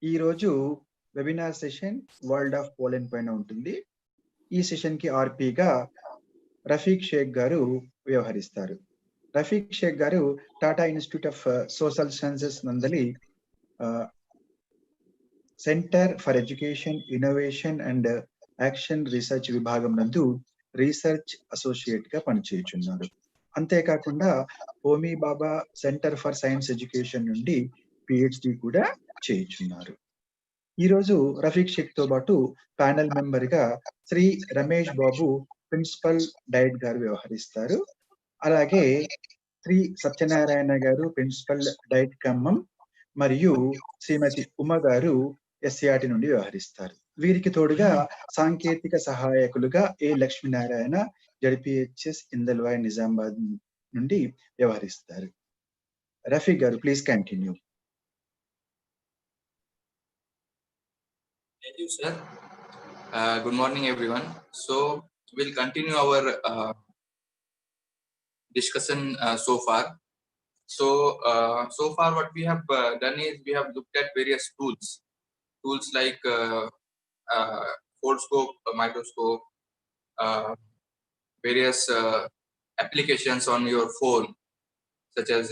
ఈ రోజు webinar session world of pollen పైన ఉంటుంది. ఈ సెషన్ కి ఆర్పీగా రఫీక్ షేక్ గారు వ్యవహరిస్తారు. రఫీక్ షేక్ గారు Tata institute of social sciences నందలి centre for education innovation and action research విభాగం నందు రీసెర్చ్ అసోసియేట్ గా పనిచేయుచున్నారు. అంతేకాకుండా Homi Bhabha centre for science education నుండి పిహెచ్డి కూడా చేయుచున్నారు. ఈరోజు రఫీక్ షేక్ తో పాటు ప్యానెల్ మెంబర్ గా శ్రీ రమేష్ బాబు ప్రిన్సిపల్ డైట్ గారు వ్యవహరిస్తారు. అలాగే శ్రీ సత్యనారాయణ గారు ప్రిన్సిపల్ డైట్ ఖమ్మం మరియు శ్రీమతి ఉమ గారు ఎస్సీఆర్టీ నుండి వ్యవహరిస్తారు. వీరికి తోడుగా సాంకేతిక సహాయకులుగా ఏ లక్ష్మీనారాయణ జడ్పిహెచ్ఎస్ ఇందల్వాయ్ నిజామాబాద్ నుండి వ్యవహరిస్తారు. రఫీక్ గారు please continue. Thank you, sir. Good morning, everyone. So we'll continue our discussion so far. So far what we have done is we have looked at various tools like foldscope, microscope, various applications on your phone such as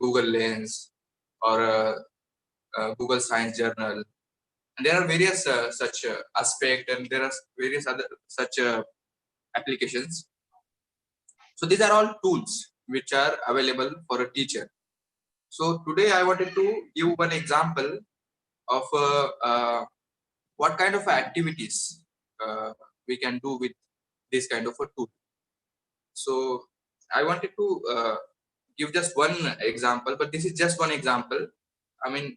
Google Lens or Google Science Journal. And there are various such aspect, and there are various other such applications. So these are all tools which are available for a teacher. So today I wanted to give one example of what kind of activities we can do with this kind of a tool. So I wanted to give just one example, but this is just one example. I mean,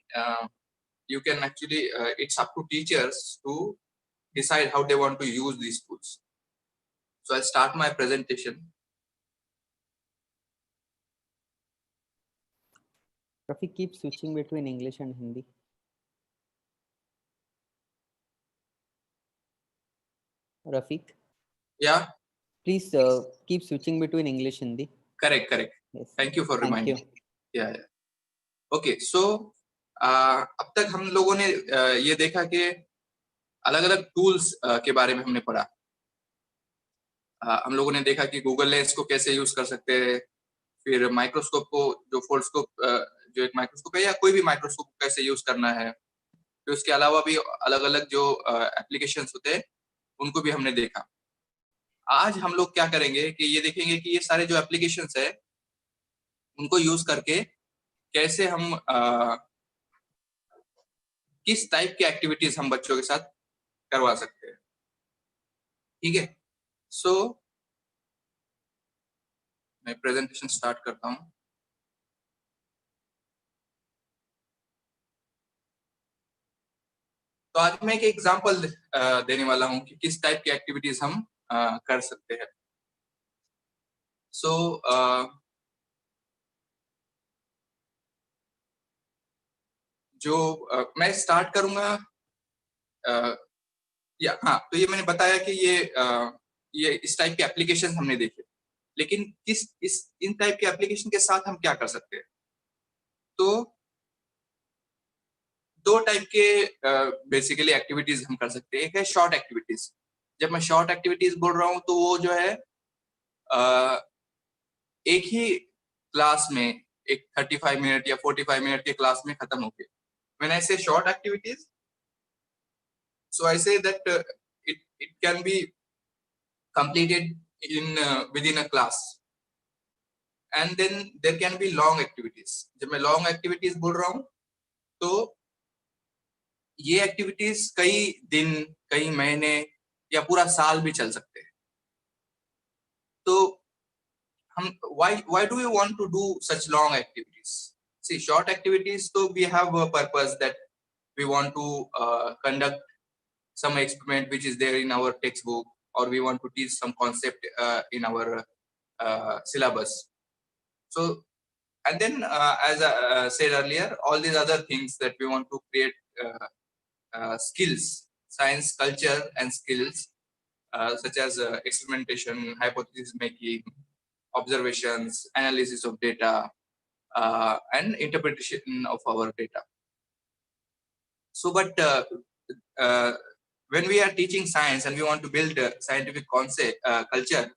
you can actually, it's up to teachers to decide how they want to use these tools. So I'll start my presentation. Rafi, keep switching between English and Hindi. Rafiq? Yeah? Please keep switching between English and Hindi. Correct. Yes. Thank you for reminding. Thank you. Yeah. Okay, so अब तक हम लोगों ने ये देखा कि अलग अलग टूल्स के बारे में हमने पढ़ा. हम लोगों ने देखा कि गूगल लेंस को कैसे यूज कर सकते हैं, फिर माइक्रोस्कोप को, जो फोल्डस्कोप जो एक माइक्रोस्कोप है या कोई भी माइक्रोस्कोप को कैसे यूज करना है, फिर उसके अलावा भी अलग अलग जो एप्लीकेशंस होते हैं उनको भी हमने देखा. आज हम लोग क्या करेंगे कि ये देखेंगे कि ये सारे जो एप्लीकेशंस है उनको यूज करके कैसे हम किस टाइप की एक्टिविटीज हम बच्चों के साथ करवा सकते हैं. ठीक है, सो मैं प्रेजेंटेशन स्टार्ट करता हूं. तो आज मैं एक एग्जांपल देने वाला हूं कि किस टाइप की एक्टिविटीज हम कर सकते हैं. सो जो मैं स्टार्ट करूंगा तो ये मैंने बताया कि ये इस टाइप के एप्लीकेशन हमने देखे, लेकिन इन टाइप के एप्लीकेशन के साथ हम क्या कर सकते हैं. तो दो टाइप के बेसिकली एक्टिविटीज हम कर सकते हैं. एक है शॉर्ट एक्टिविटीज. जब मैं शॉर्ट एक्टिविटीज बोल रहा हूं तो वो जो है एक ही क्लास में, एक 35 मिनट या 45 मिनट के क्लास में खत्म हो गए. When I say short activities, so I say that it can be completed within a class, and then there can be long activities. जब मैं long activities बोल रहा हूँ तो ये activities कई दिन, कई महीने या पूरा साल भी चल सकते हैं. तो हम why do we want to do such long activities? See, short activities, so we have a purpose that we want to conduct some experiment which is there in our textbook, or we want to teach some concept in our syllabus. So, and then as I said earlier, all these other things that we want to create skills, science, culture and skills such as experimentation, hypothesis making, observations, analysis of data, and interpretation of our data. So, but when we are teaching science and we want to build a scientific concept culture,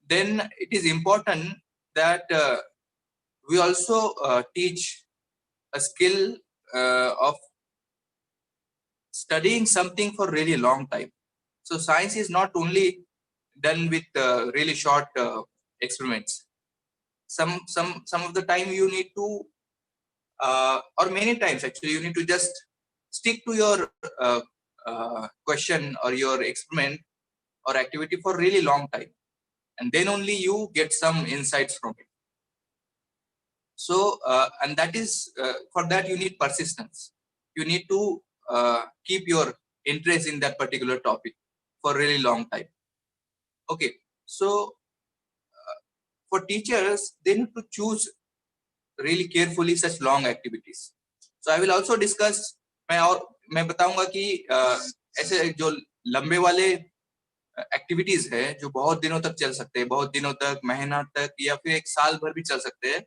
then it is important that we also teach a skill of studying something for really long time. So science is not only done with really short experiments. Some of the time you need to, or many times actually, you need to just stick to your question or your experiment or activity for really long time, and then only you get some insights from it. So and that is for that you need persistence. You need to keep your interest in that particular topic for really long time. Okay, so for teachers, they need to choose really carefully such long activities. So I will also discuss, मैं बताऊंगा कि ऐसे जो लंबे वाले activities है जो बहुत दिनों तक चल सकते हैं, बहुत दिनों तक, महीना तक, या फिर एक साल भर भी चल सकते हैं.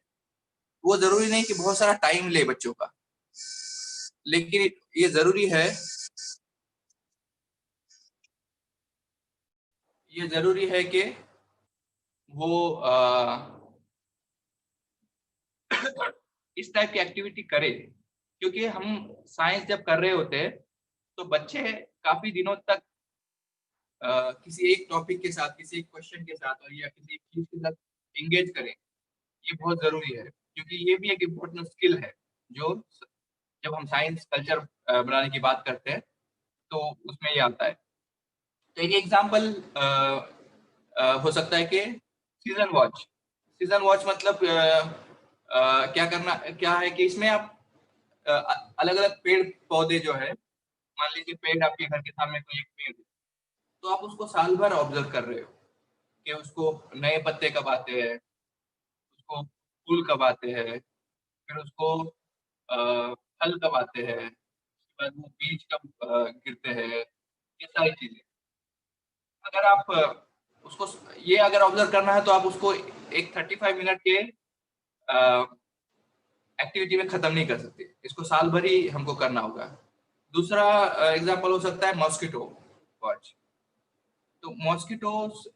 वो जरूरी नहीं कि बहुत सारा टाइम ले बच्चों का, लेकिन ये जरूरी है कि वो इस टाइप की एक्टिविटी करे, क्योंकि हम साइंस जब कर रहे होते हैं तो बच्चे काफी दिनों तक किसी एक टॉपिक के साथ, किसी एक क्वेश्चन के साथ और या किसी एक चीज के साथ एंगेज करें. ये बहुत जरूरी है, क्योंकि ये भी एक इम्पोर्टेंट स्किल है जो जब हम साइंस कल्चर बनाने की बात करते हैं तो उसमें ये आता है. तो एक एग्जांपल हो सकता है कि सीजन वॉच मतलब क्या है कि इसमें आप अलग अलग पेड़ पौधे जो है, मान लीजिए पेड़ आपके घर के सामने कोई एक पेड़ है, तो आप उसको साल भर ऑब्जर्व कर रहे हो कि उसको नए पत्ते कब आते हैं, उसको फूल कब आते हैं, फिर उसको फल कब आते हैं, उसके बाद वो बीज कब गिरते हैं, ये सारी चीजें. अगर आप उसको ये अगर ऑब्जर्व करना है तो आप उसको एक 35 मिनट के एक्टिविटी में खत्म नहीं कर सकते. इसको साल भर ही हमको करना होगा. दूसरा एग्जांपल हो सकता है मॉस्किटो वॉच. तो मॉस्किटोस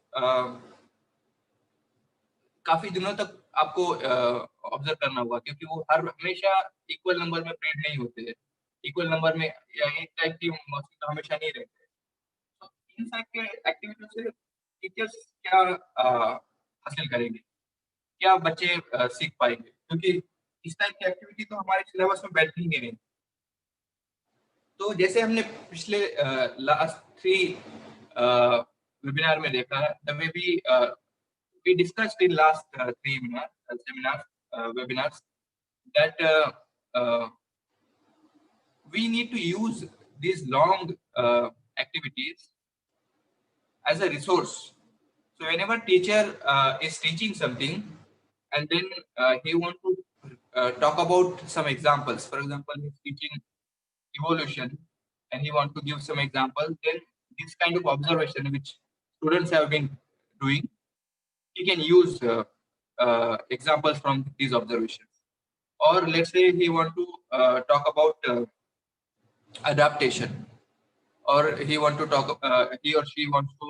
काफी दिनों तक आपको ऑब्जर्व करना होगा, क्योंकि वो हमेशा इक्वल नंबर में ब्रीड नहीं होते हैं. इक्वल नंबर में या एक टाइप की मॉस्किटो हमेशा नहीं रहते. तो इन टाइप के एक्टिविटी से टीचर्स क्या हासिल करेंगे, क्या बच्चे सीख पाएंगे, क्योंकि इस टाइप की एक्टिविटी तो हमारे सिलेबस में बैठ ही नहीं रही. तो जैसे हमने पिछले लास्ट 3 वेबिनार में देखा है, the way we discussed in last 3 webinars that we need to use these long activities as a resource. So whenever teacher is teaching something and then he want to talk about some examples, for example, he's teaching evolution and he want to give some examples, then this kind of observation which students have been doing, he can use examples from these observations. Or let's say he want to talk about adaptation, or he want to talk, he or she wants to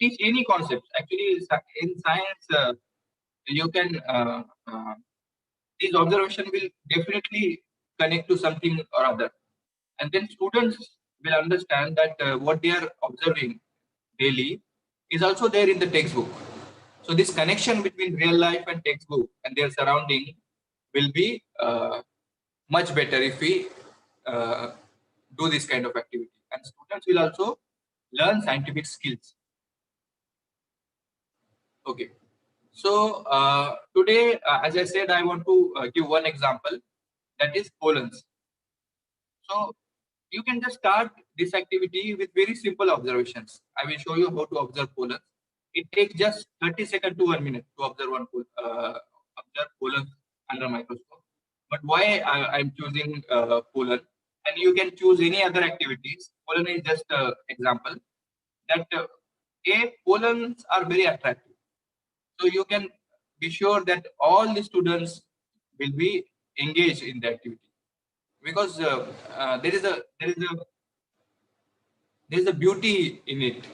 teach any concept. Actually, in science, you can these observation will definitely connect to something or other, and then students will understand that what they are observing daily is also there in the textbook. So this connection between real life and textbook and their surrounding will be much better if we do this kind of activity, and students will also learn scientific skills. Okay, so today, as I said, I want to give one example, that is pollens. So you can just start this activity with very simple observations. I will show you how to observe pollens. It takes just 30 seconds to 1 minute to observe pollen under microscope. But why I'm choosing pollen, and you can choose any other activities. Pollen is just an example. That pollens are very attractive. So you can be sure that all the students will be engaged in the activity. because there is a beauty in it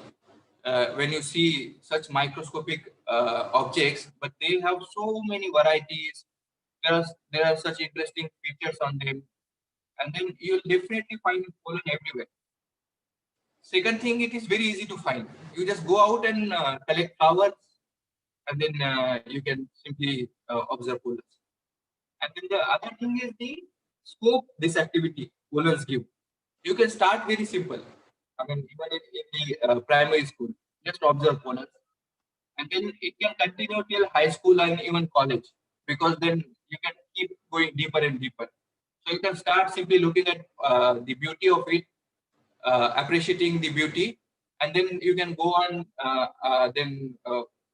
when you see such microscopic objects, but they have so many varieties. There are such interesting features on them, and then you'll definitely find pollen everywhere. Second thing, it is very easy to find. You just go out and collect flowers, and then you can simply observe pollens. And then the other thing is the scope this activity pollens give. You can start very simple. I mean, even in the primary school, just observe pollens, and then it can continue till high school and even college, because then you can keep going deeper and deeper. So you can start simply looking at the beauty of it, appreciating the beauty, and then you can go on.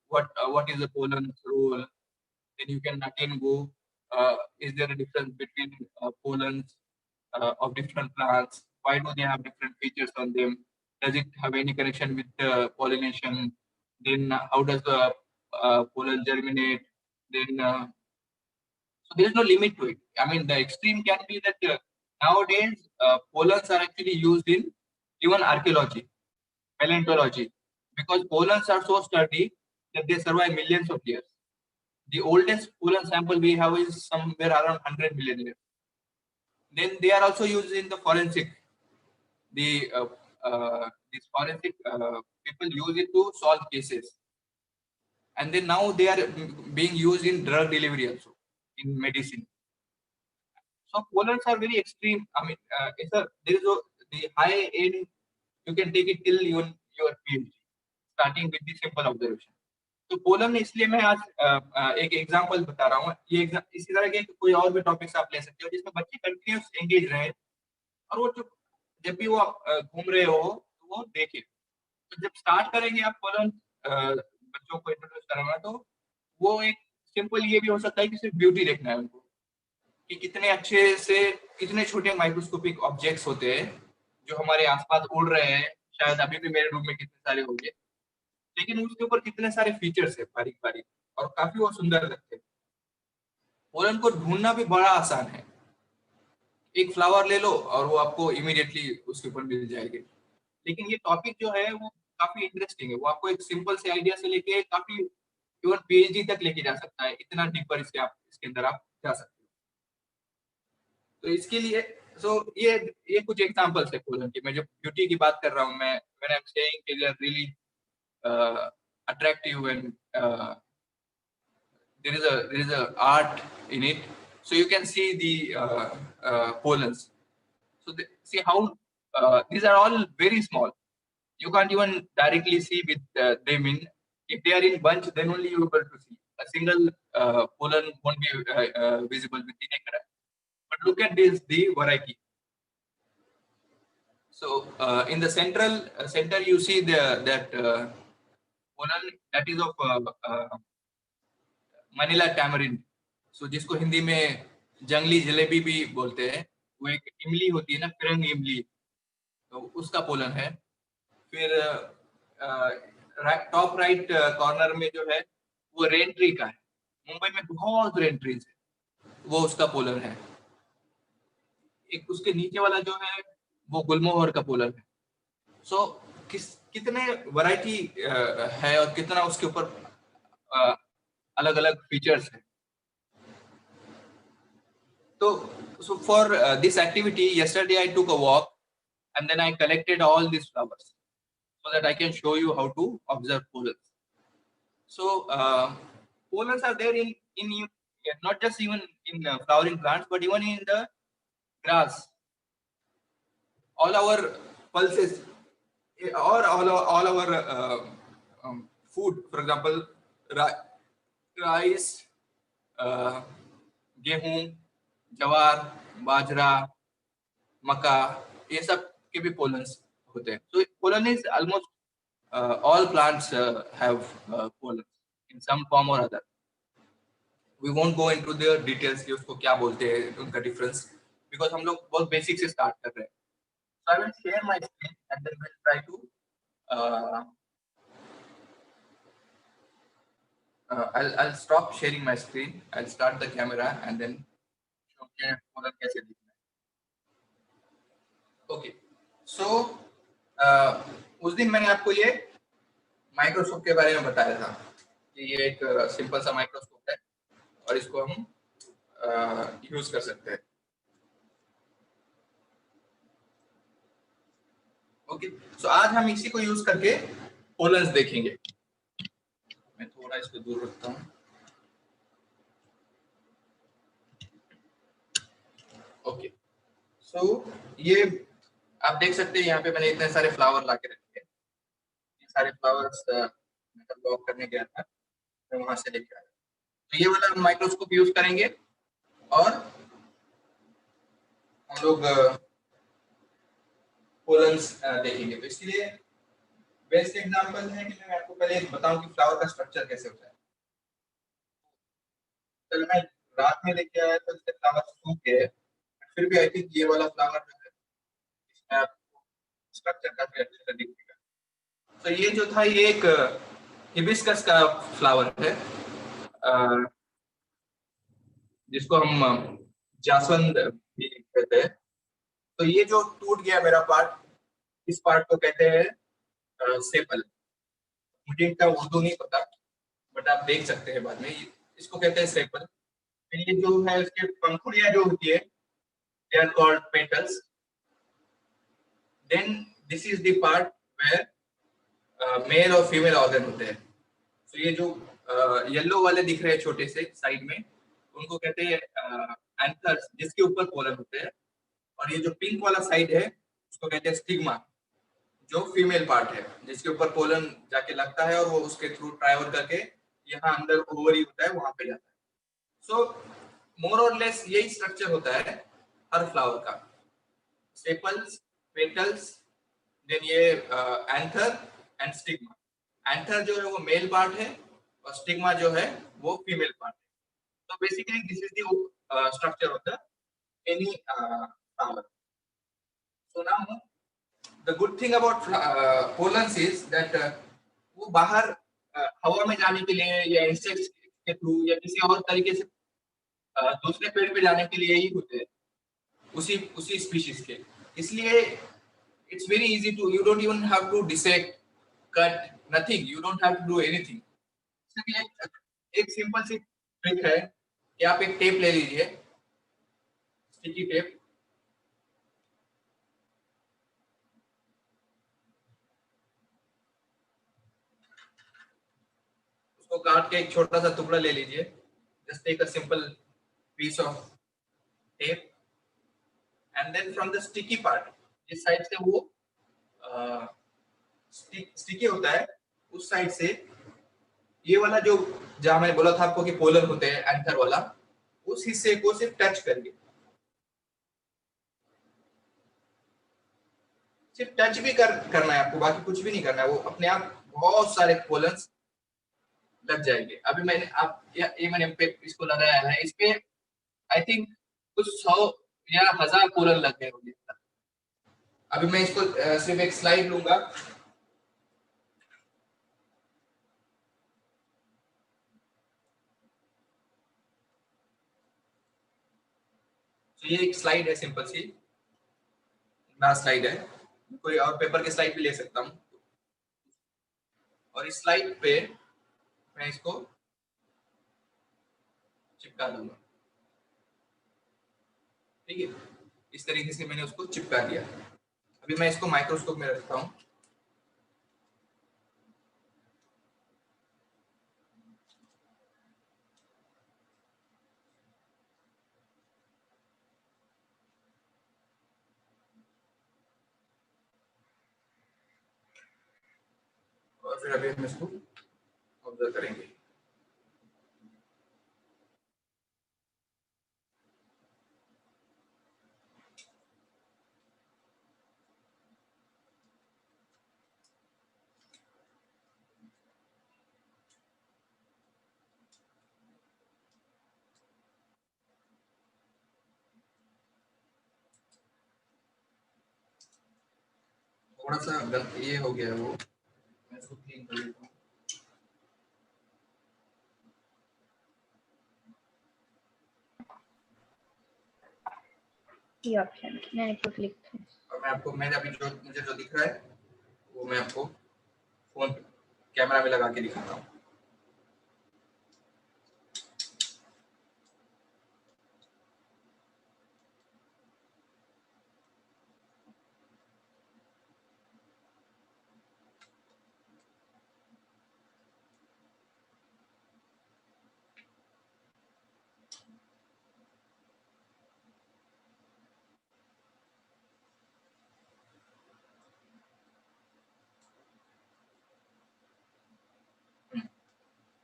What is the pollen's role? Then you can again go. Is there a difference between pollens of different plants? Why do they have different features on them? Does it have any connection with pollination? Then how does the pollen germinate? Then so there is no limit to it. I mean, the extreme can be that nowadays pollens are actually used in even archaeology, paleontology, because pollens are so sturdy that they survive millions of years. The oldest pollen sample we have is somewhere around 100 million years. Then they are also used in the forensic. These forensic people use it to solve cases, and then now they are being used in drug delivery also, in medicine. So pollens are very extreme. I mean, there is the high end. You can take it till even your PhD, starting with the simple observation. तो pollen में इसलिए मैं आज एक example बता रहा हूँ। ये इसी तरह के कोई और भी टॉपिक्स आप ले सकते हो जिसमें बच्चे कंटिन्यूस एंगेज रहे, और वो जब भी वो घूम रहे हो तो वो देखे। तो जब स्टार्ट करेंगे आप पोलन बच्चों को इंट्रोड्यूस कराना, तो वो एक सिंपल ये भी हो सकता है कि सिर्फ ब्यूटी देखना है उनको, कि कितने अच्छे से कितने छोटे माइक्रोस्कोपिक ऑब्जेक्ट्स होते हैं जो हमारे आसपास उड़ रहे हैं। शायद अभी भी मेरे रूम में कितने सारे होंगे, लेकिन उसके ऊपर कितने सारे फीचर्स है बारीक बारीक, और काफी वो सुंदर लगते हैं। पोलन को ढूंढना भी बड़ा आसान है। एक फ्लावर ले लो और वो आपको इमीडिएटली उसके ऊपर मिल जाएगी। लेकिन ये टॉपिक जो है वो काफी इंटरेस्टिंग है। वो आपको एक सिंपल से आइडिया से लेके काफी इवन पीएचडी तक लेके जा सकता है। इतना डीपर इसके अंदर आप जा सकते हो। तो इसके लिए ये कुछ एग्जांपल्स है पोलन की। मैं जो ब्यूटी की बात कर रहा हूँ, मैं when I am saying they are really attractive and there is a art in it. So you can see the pollens. So see how these are all very small. You can't even directly see with them in. If they are in bunch, then only you are able to see. A single pollen won't be visible with the naked eye. But look at the variety. So in the center, you see that pollen that is of Manila tamarind. So जिसको हिंदी में जंगली जलेबी भी बोलते हैं। वो एक इमली होती है ना, फिरंग इमली, तो उसका पोलन है। फिर टॉप राइट कॉर्नर में जो है वो रेन ट्री का है। मुंबई में बहुत रेन ट्रीज है, वो उसका पोलन है। एक उसके नीचे वाला जो है वो गुलमोहर का पोलन है। सो कितने वैरायटी है और कितना उसके ऊपर अलग अलग फीचर्स है। So for this activity, yesterday I took a walk and then I collected all these flowers so that I can show you how to observe pollens. So pollens are there in not just even in flowering plants, but even in the grass. All our pulses, or all our food, for example, rice, गेहूं, जवार, बाजरा, मक्का, ये सब के भी pollens होते हैं। So pollen is almost all plants have pollen in some form or other. We won't go into the details कि उसको क्या बोलते हैं, उनका difference, because हम लोग बहुत basic से start कर रहे हैं। So I will share my screen and then we'll try to I'll stop sharing my screen. I'll start the camera and then show you pollen कैसे दिखता है। ओके, सो उस दिन मैंने आपको ये माइक्रोस्कोप के बारे में बताया था कि ये एक सिंपल सा माइक्रोस्कोप है और इसको हम यूज कर सकते हैं। ओके, सो आज हम इसी को यूज करके पोलन्स देखेंगे। मैं थोड़ा इसको दूर रखता हूँ। ओके, सो ये आप देख सकते हैं यहाँ पे मैंने इतने सारे फ्लावर ला के रखे हैं। ये सारे फ्लावर्स मैं ब्लॉक करने गया था, मैं वहां से लेके आया। तो ये वाला हम माइक्रोस्कोप यूज करेंगे और हम लोग पोलन्स देखेंगे। तो इसलिए बेस्ट एग्जांपल है कि मैं आपको पहले बताऊं कि फ्लावर का स्ट्रक्चर कैसे होता है। कल मैं रात में लेके आया तो इसके फ्लावर सूख गए, फिर भी आई थिंक ये वाला फ्लावर जो है इसमें आपको स्ट्रक्चर काफी अच्छे से दिखेगा। तो ये जो था ये एक हिबिस्कस का फ्लावर है, जिसको हम जास्वंद भी कहते हैं। तो ये जो टूट गया मेरा पार्ट, इस पार्ट को कहते हैं सेपल। मुझे इनका उर्दू नहीं पता, बट आप देख सकते हैं बाद में। इसको कहते हैं सेपल। ये जो है इसके पंखुड़ियां जो होती है, they are called petals. Then this is the part where male और फीमेल ऑर्गन होते हैं। तो ये जो येलो वाले दिख रहे हैं छोटे से साइड में, उनको कहते हैं एंथर्स, जिसके ऊपर पोलन होते हैं। और ये जो पिंक वाला साइड है उसको कहते हैं स्टिग्मा, जो फीमेल पार्ट है, जिसके ऊपर पोलन जाके लगता है और वो उसके थ्रू ट्रैवल करके यहाँ अंदर ओवरी होता है, वहां पे जाता है। सो मोर और लेस यही स्ट्रक्चर होता है हर फ्लावर का। सेपल्स, पेटल्स, देन ये एंथर एंड स्टिग्मा। एंथर जो है वो मेल पार्ट है और स्टिग्मा जो है वो फीमेल पार्ट है। तो basically this is the structure of the any flower. So now the good thing about pollens is that वो बाहर हवा में जाने के लिए या इंसेक्ट्स के थ्रू या किसी और तरीके से दूसरे पेड़ पे जाने के लिए ही होते हैं, उसी उसी स्पीशीज के। इसलिए it's very easy to, you don't even have to dissect, cut, nothing, you don't have to do anything. एक सिंपल सी ट्रिक है कि आप एक टेप ले लीजिए, स्टिकी टेप। उसको काट के एक छोटा सा टुकड़ा ले लीजिए। Just take a simple piece of tape and then from the sticky part, जिस साइड से वो स्टिकी होता है उस साइड से ये वाला जो, जहां मैंने बोला था आपको कि पोलर होते हैं एंथर वाला, उस हिस्से को सिर्फ टच करिए। सिर्फ टच भी करना है आपको, बाकी कुछ भी नहीं करना है। वो अपने आप बहुत सारे पोलन्स लग जाएंगे। अभी मैंने आप ये मैंने पे इसको लगाया है, इस पे आई थिंक कुछ 100 या 1000 पोलन लग गए होंगे। अभी मैं इसको सिर्फ एक स्लाइड लूंगा। तो ये एक स्लाइड है, सिंपल सी ग्लास स्लाइड है, कोई और पेपर की स्लाइड भी ले सकता हूँ। और इस स्लाइड पे मैं इसको चिपका दूंगा। ठीक है, इस तरीके से मैंने उसको चिपका दिया। अभी मैं इसको माइक्रोस्कोप में रखता हूँ। और फिर अभी हम इसको ऑब्जर्व करेंगे। थोड़ा सा गलत ये हो गया, वो मैं इसको क्लीन कर लेता हूँ। ये ऑप्शन मैंने तो क्लिक किया। और मैं आपको मैंने अभी जो मुझे जो दिख रहा है वो मैं आपको फोन कैमरा में लगा के दिखाता हूँ।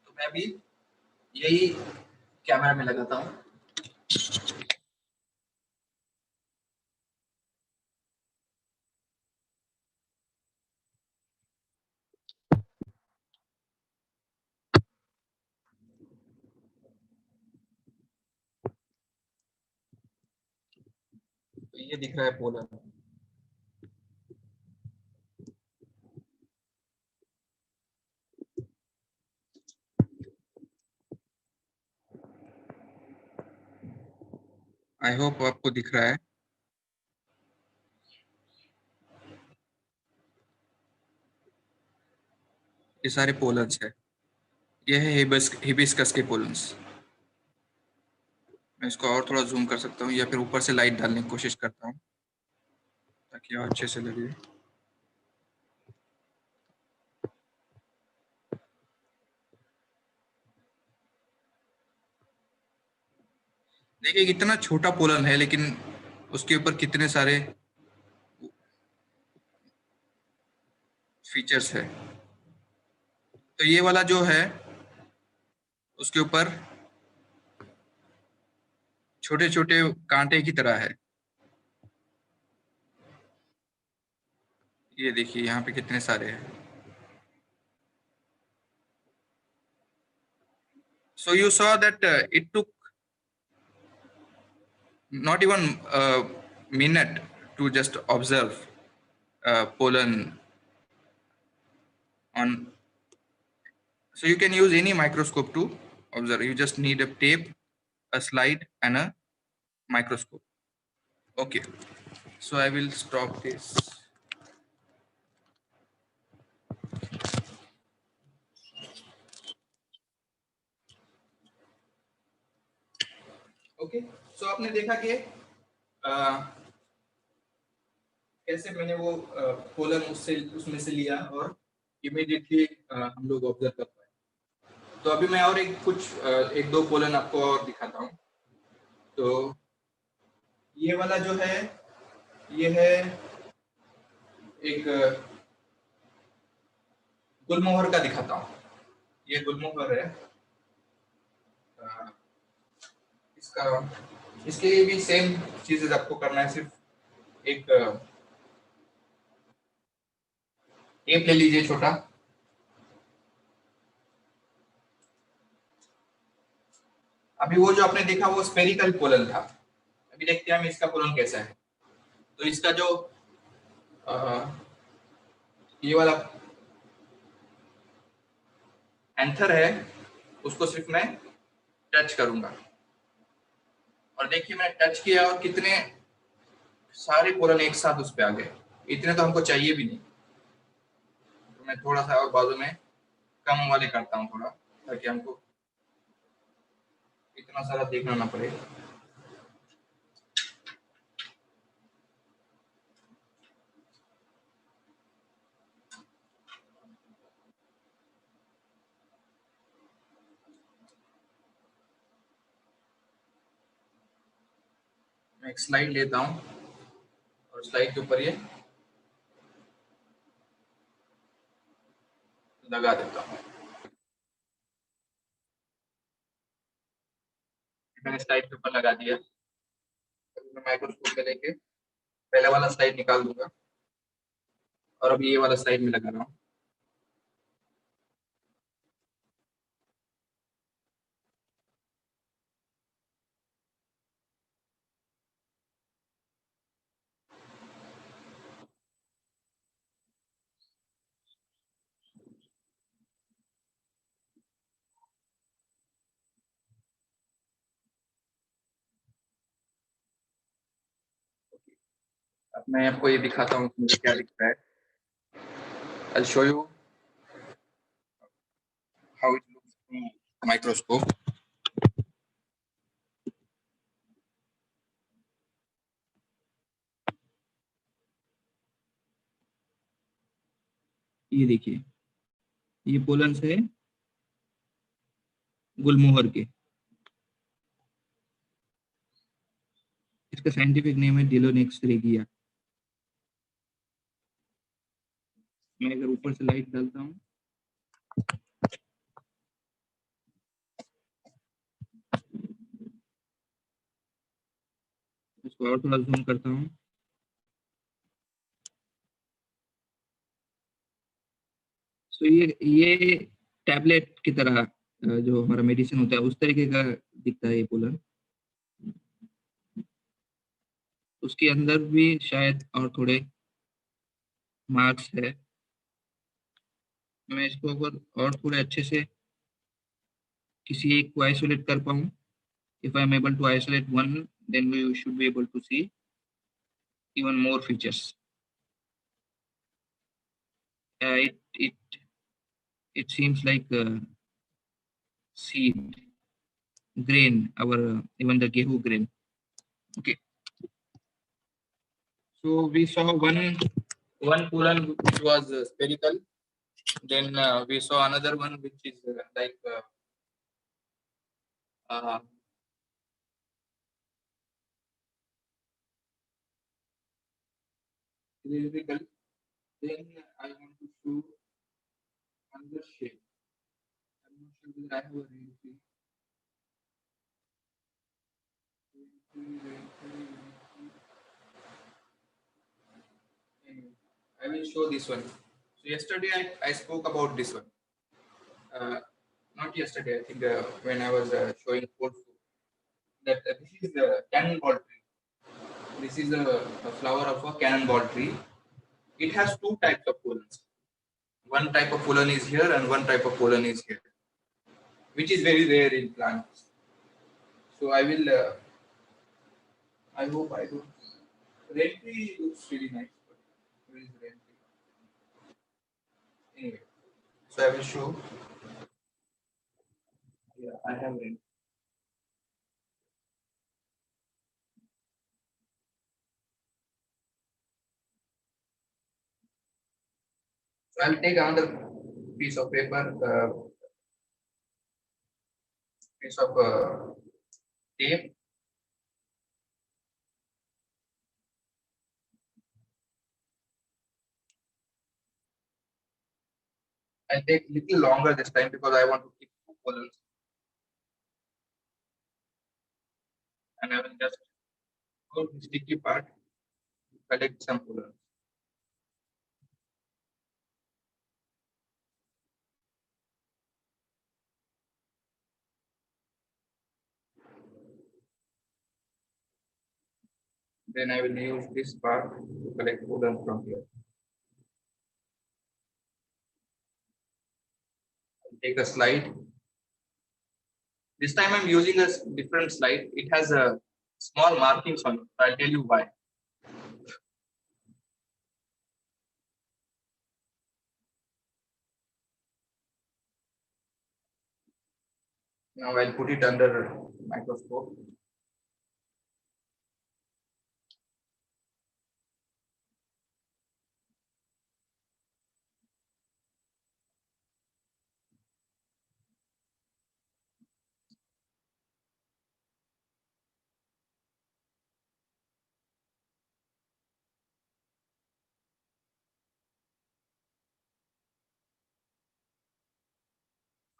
तो मैं अभी यही कैमरा में लगाता हूँ। तो ये दिख रहा है पोलर। आई होप आपको दिख रहा है। ये सारे पोलर्स है। ये है हिबिस्कस के पोलर्स। मैं इसको और थोड़ा जूम कर सकता हूँ या फिर ऊपर से लाइट डालने की कोशिश करता हूँ ताकि और अच्छे से लगे। देखिए कितना छोटा पोलन है लेकिन उसके ऊपर कितने सारे फीचर्स है। तो ये वाला जो है उसके ऊपर छोटे छोटे कांटे की तरह है। ये देखिए यहाँ पे कितने सारे हैं। So you saw that it took not even a minute to just observe pollen on. So you can use any microscope to observe. You just need a tape, a slide, and a microscope. Okay. So I will stop this. Okay so आपने देखा कि कैसे मैंने वो pollen उसमें से लिया और इमीडिएटली हम लोग ऑब्जर्व कर पाए। तो अभी मैं और एक दो पोलन आपको और दिखाता हूँ। तो ये वाला जो है ये है एक गुलमोहर का दिखाता हूँ। ये गुलमोहर है। इसके लिए भी सेम चीजें आपको करना है। सिर्फ एक टेप ले लीजिए छोटा। अभी वो जो आपने देखा वो स्पेरिकल पोलन था। अभी देखते हैं हम इसका पोलन कैसा है। तो इसका जो ये वाला एंथर है उसको सिर्फ मैं टच करूंगा और देखिए मैं टच किया और कितने सारे पोलन एक साथ उस पे आ गए। इतने तो हमको चाहिए भी नहीं। तो मैं थोड़ा सा और बाजू में कम वाले करता हूँ थोड़ा ताकि हमको इतना सारा देखना ना पड़े। मैं एक स्लाइड लेता हूँ और स्लाइड के ऊपर ये लगा देता हूँ। मैंने स्लाइड के ऊपर लगा दिया। मैं माइक्रोस्कोप में लेके पहले वाला स्लाइड निकाल दूंगा और अभी ये वाला स्लाइड में लगा रहा हूँ। मैं आपको ये दिखाता हूँ मुझे क्या दिख रहा है. I'll show you how it looks through microscope. ये देखिए, ये पोलन्स है गुलमोहर के. इसका साइंटिफिक नेम है डिलोनेक्स रेगिया. मैं अगर ऊपर से लाइट डालता हूँ, इसको और थोड़ा जूम करता हूँ. तो ये टैबलेट की तरह जो हमारा मेडिसिन होता है उस तरीके का दिखता है ये पोलन. उसके अंदर भी शायद और थोड़े मार्क्स है. मैं इसको अगर और थोड़े अच्छे से किसी एक को आइसोलेट कर पाऊँ, if I am able to isolate one, then we should be able to see even more features. It seems like seed grain, our even the gehu grain. Okay. So we saw one pollen which was spherical. Then we saw another one which is like cylindrical. Then I want to show another shape. I'm not sure whether I have a real I will show this one. So yesterday I spoke about this one. Not yesterday, I think when I was showing course that this is the cannonball tree. This is a flower of a cannonball tree. It has two types of pollens. One type of pollen is here and one type of pollen is here, which is very rare in plants. So I will. I hope I do. Red tree looks really nice. But where is red tree? Anyway, so I will show. Yeah, I have red. So I'll take another piece of paper, piece of tape. I'll take little longer this time because I want to keep two pollens. And I will just go to the sticky part, collect some pollens. Then I will use this part to collect pollen from here. I'll take a slide. This time I'm using a different slide. It has a small markings on it. I'll tell you why. Now I'll put it under microscope.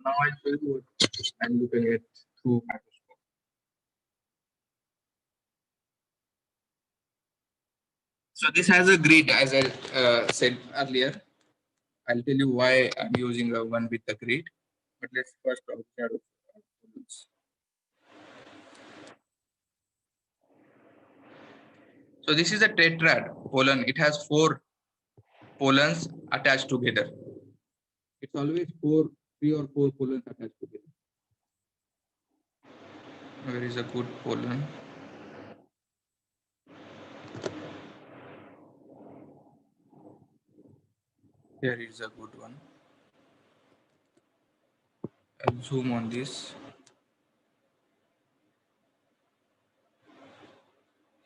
Now I'll show you what I'm looking at through microscope. So this has a grid, as I said earlier. I'll tell you why I'm using a one with the grid. But let's first observe. So this is a tetrad pollen. It has 4 pollens attached together. It's always 3 or 4 pollens attached together. Where is a good pollen? Here is a good one. I'll zoom on this.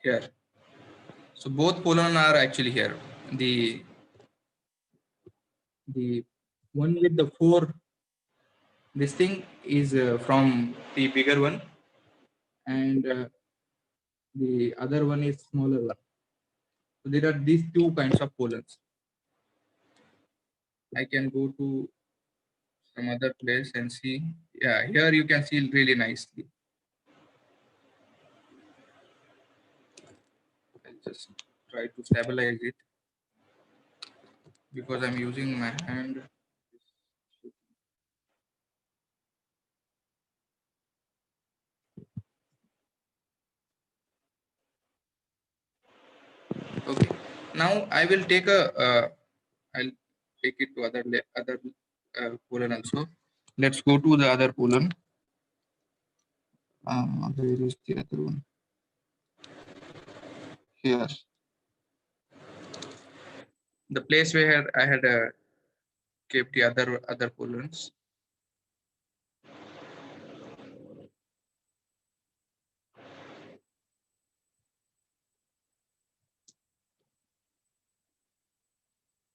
Here. So both pollen are actually here. The one with the 4, this thing is from the bigger one, and the other one is smaller one. So there are these 2 kinds of pollens. I can go to some other place and see. Yeah, here you can see really nicely. I'll just try to stabilize it because I'm using my hand. Okay. Now I will take I'll take it to other pollen also. Let's go to the other pollen. Where is the other one? Here. The place where I had kept the other pollens.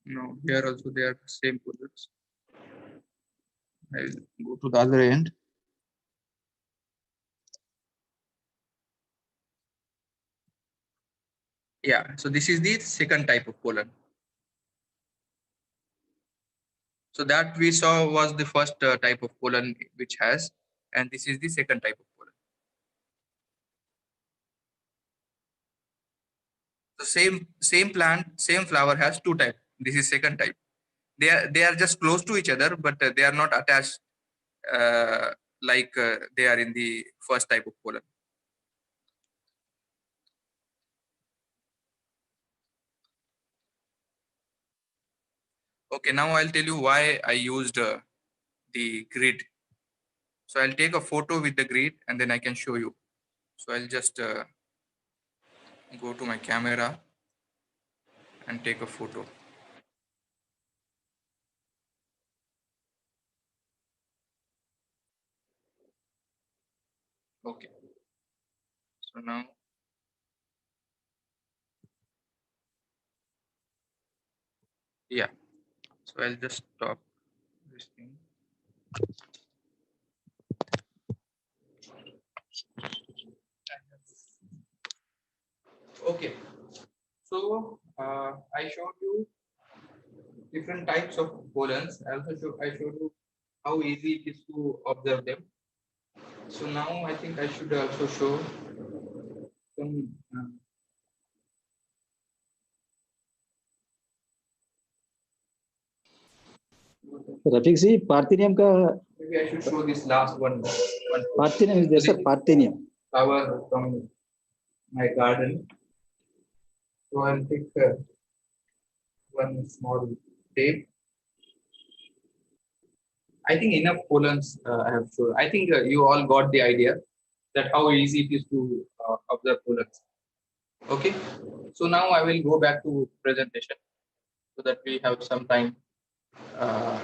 No, here also they are same pollens. I'll go to the other end. Yeah, so this is the second type of pollen. So that we saw was the first type of pollen which has, and this is the second type of pollen. The same plant, same flower has 2 types. This is second type. They are just close to each other, but they are not attached like they are in the first type of pollen. Okay, now I'll tell you why I used the grid. So I'll take a photo with the grid and then I can show you. So I'll just go to my camera and take a photo. Okay. So now, yeah. So I'll just stop this thing. Okay. So I showed you different types of pollens. I showed you how easy it is to observe them. So now I think I should also show some. Rafiq ji, Parthenium ka Maybe I should show this last one. Parthenium is there, sir. Parthenium. Flower from my garden. So I'll take one small tape. I think enough pollens I have shown. I think you all got the idea that how easy it is to observe pollens. Okay. So now I will go back to presentation so that we have some time uh,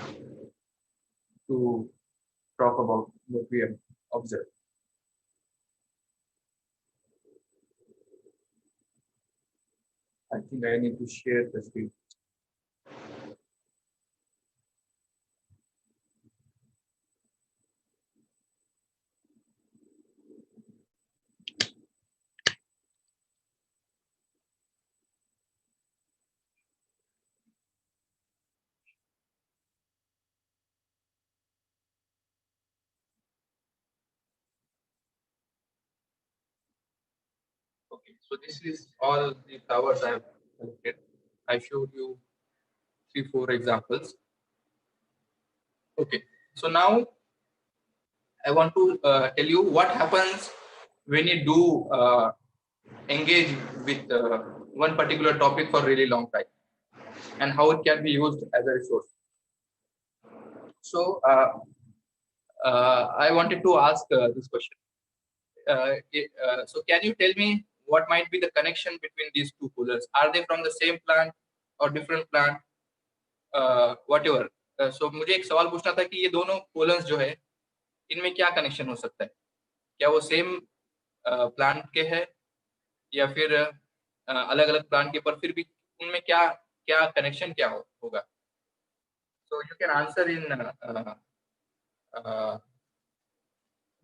to talk about what we have observed. I think I need to share the screen. Okay, so this is all the flowers I have collected. I showed you 3-4 examples. Okay, so now I want to tell you what happens when you do engage with one particular topic for a really long time and how it can be used as a resource. So I wanted to ask this question. So can you tell me what might be the connection between these 2 pollens? Are they from the same plant or different plant? whatever. So मुझे एक सवाल पूछना था कि ये दोनों pollens जो है इनमें क्या कनेक्शन हो सकता है, क्या वो सेम प्लांट के है या फिर अलग अलग प्लांट के, पर फिर भी उनमें क्या क्या कनेक्शन क्या होगा. So you can answer in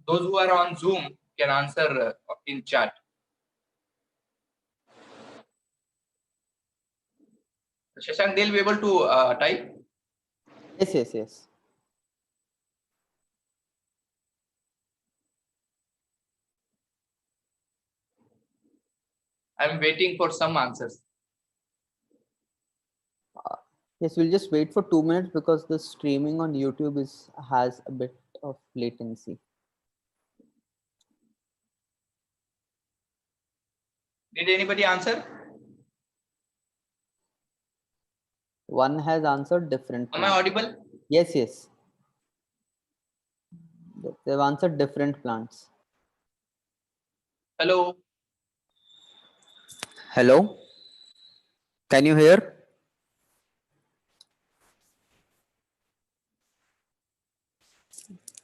those who are on Zoom can answer in chat. Shashank, they'll be able to type. Yes, yes, yes. I'm waiting for some answers. Yes, we'll just wait for 2 minutes because the streaming on YouTube has a bit of latency. Did anybody answer? One has answered different. Am I audible? Yes, yes. They've answered different plants. Hello. Hello? Can you hear?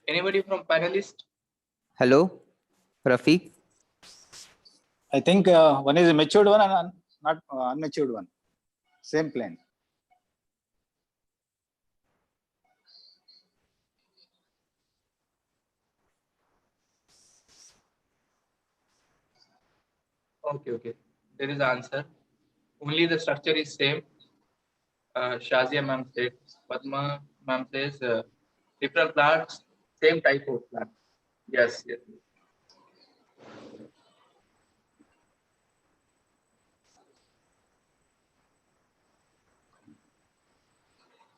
Anybody from panelist? Hello? Rafiq? I think one is a matured one and not unmatured one. Same plant. Okay. There is answer. Only the structure is same. Shazia ma'am said. Padma ma'am says different plants, same type of plant. Yes.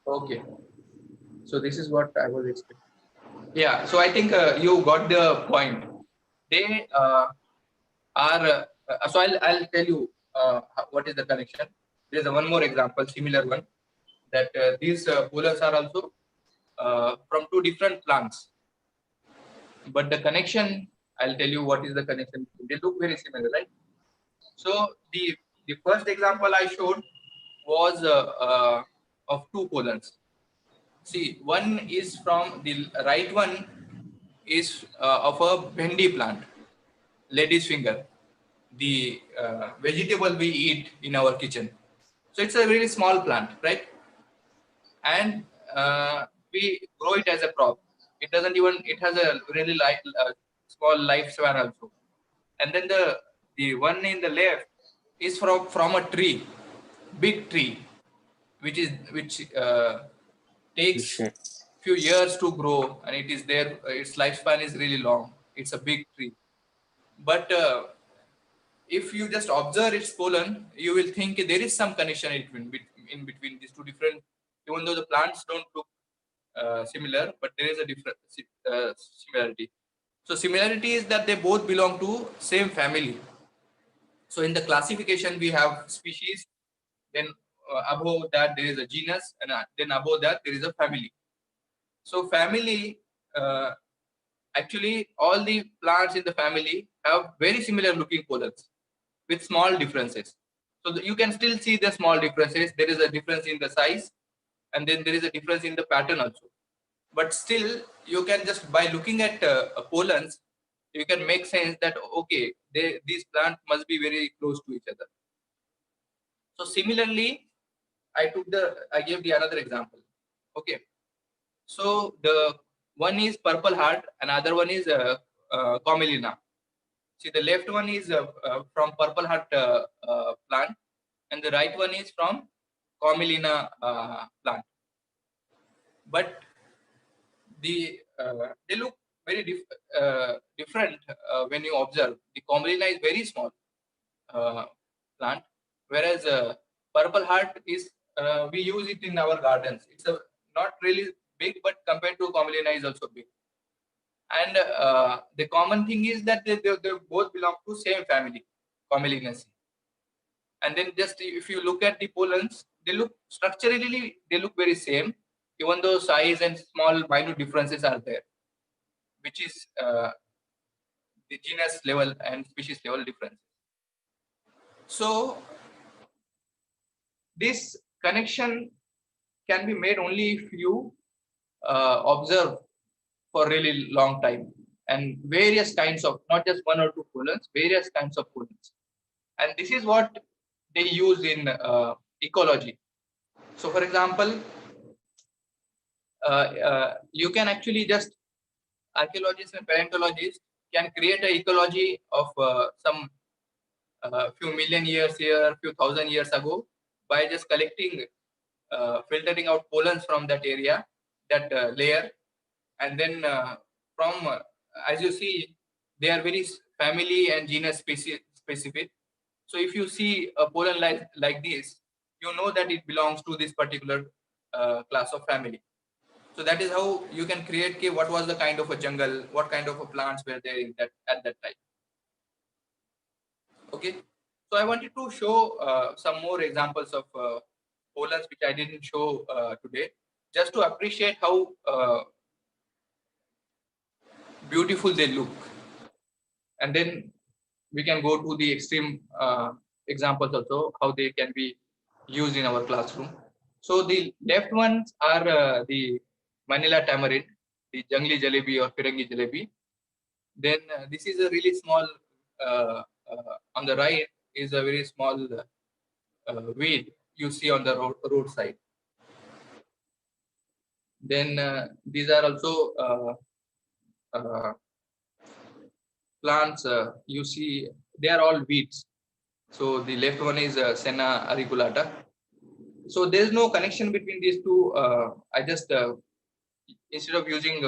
Okay. So this is what I was expecting. Yeah. So I think you got the point. They are. So I'll tell you what is the connection. There's one more example, similar one, that these polars are also from two different plants. But the connection, I'll tell you what is the connection. They look very similar, right? So the first example I showed was of two polars. See, one is from the right one is of a bhendi plant, lady's finger, the vegetable we eat in our kitchen. So it's a really small plant, right? And we grow it as a crop. It doesn't even, it has a really small lifespan also. And then the one in the left is from a tree, big tree, which takes few years to grow, and it is there. Its lifespan is really long. It's a big tree, but if you just observe its pollen, you will think there is some connection in between these two different. Even though the plants don't look similar, but there is a different similarity. So similarity is that they both belong to same family. So in the classification we have species, then above that there is a genus, and then above that there is a family. So family, actually all the plants in the family have very similar looking pollens with small differences. So you can still see the small differences. There is a difference in the size, and then there is a difference in the pattern also. But still, you can just by looking at pollens, you can make sense that okay, these plants must be very close to each other. So similarly, I gave the another example. Okay, so the one is purple heart, another one is Commelina. See, the left one is from purple heart plant, and the right one is from Commelina plant. But they look very different when you observe. The Commelina is very small plant, whereas purple heart is we use it in our gardens. It's not really big, but compared to Commelina is also big. And the common thing is that they both belong to same family, Commelinaceae. And then just if you look at the pollens, they look structurally they look very same, even though size and small minute differences are there, which is the genus level and species level difference. So this connection can be made only if you observe for really long time, and various kinds of, not just one or two pollens, various kinds of pollens. And this is what they use in ecology. So for example, you can actually just, archaeologists and paleontologists can create an ecology of some few million years here, few thousand years ago, by just collecting, filtering out pollens from that area, that layer, and then from, as you see, they are very family and genus specific. So if you see a pollen like this, you know that it belongs to this particular class of family. So that is how you can create what was the kind of a jungle, what kind of a plants were there in that at that time. Okay, so I wanted to show some more examples of pollens which I didn't show today, just to appreciate how beautiful they look, and then we can go to the extreme examples also, how they can be used in our classroom. So the left ones are the Manila tamarind, the jungli jalebi or Firangi jalebi. Then this is a really small, on the right is a very small weed you see on the roadside. Then these are also plants you see, they are all weeds. So the left one is Senna auriculata. So there is no connection between these two. I just instead of using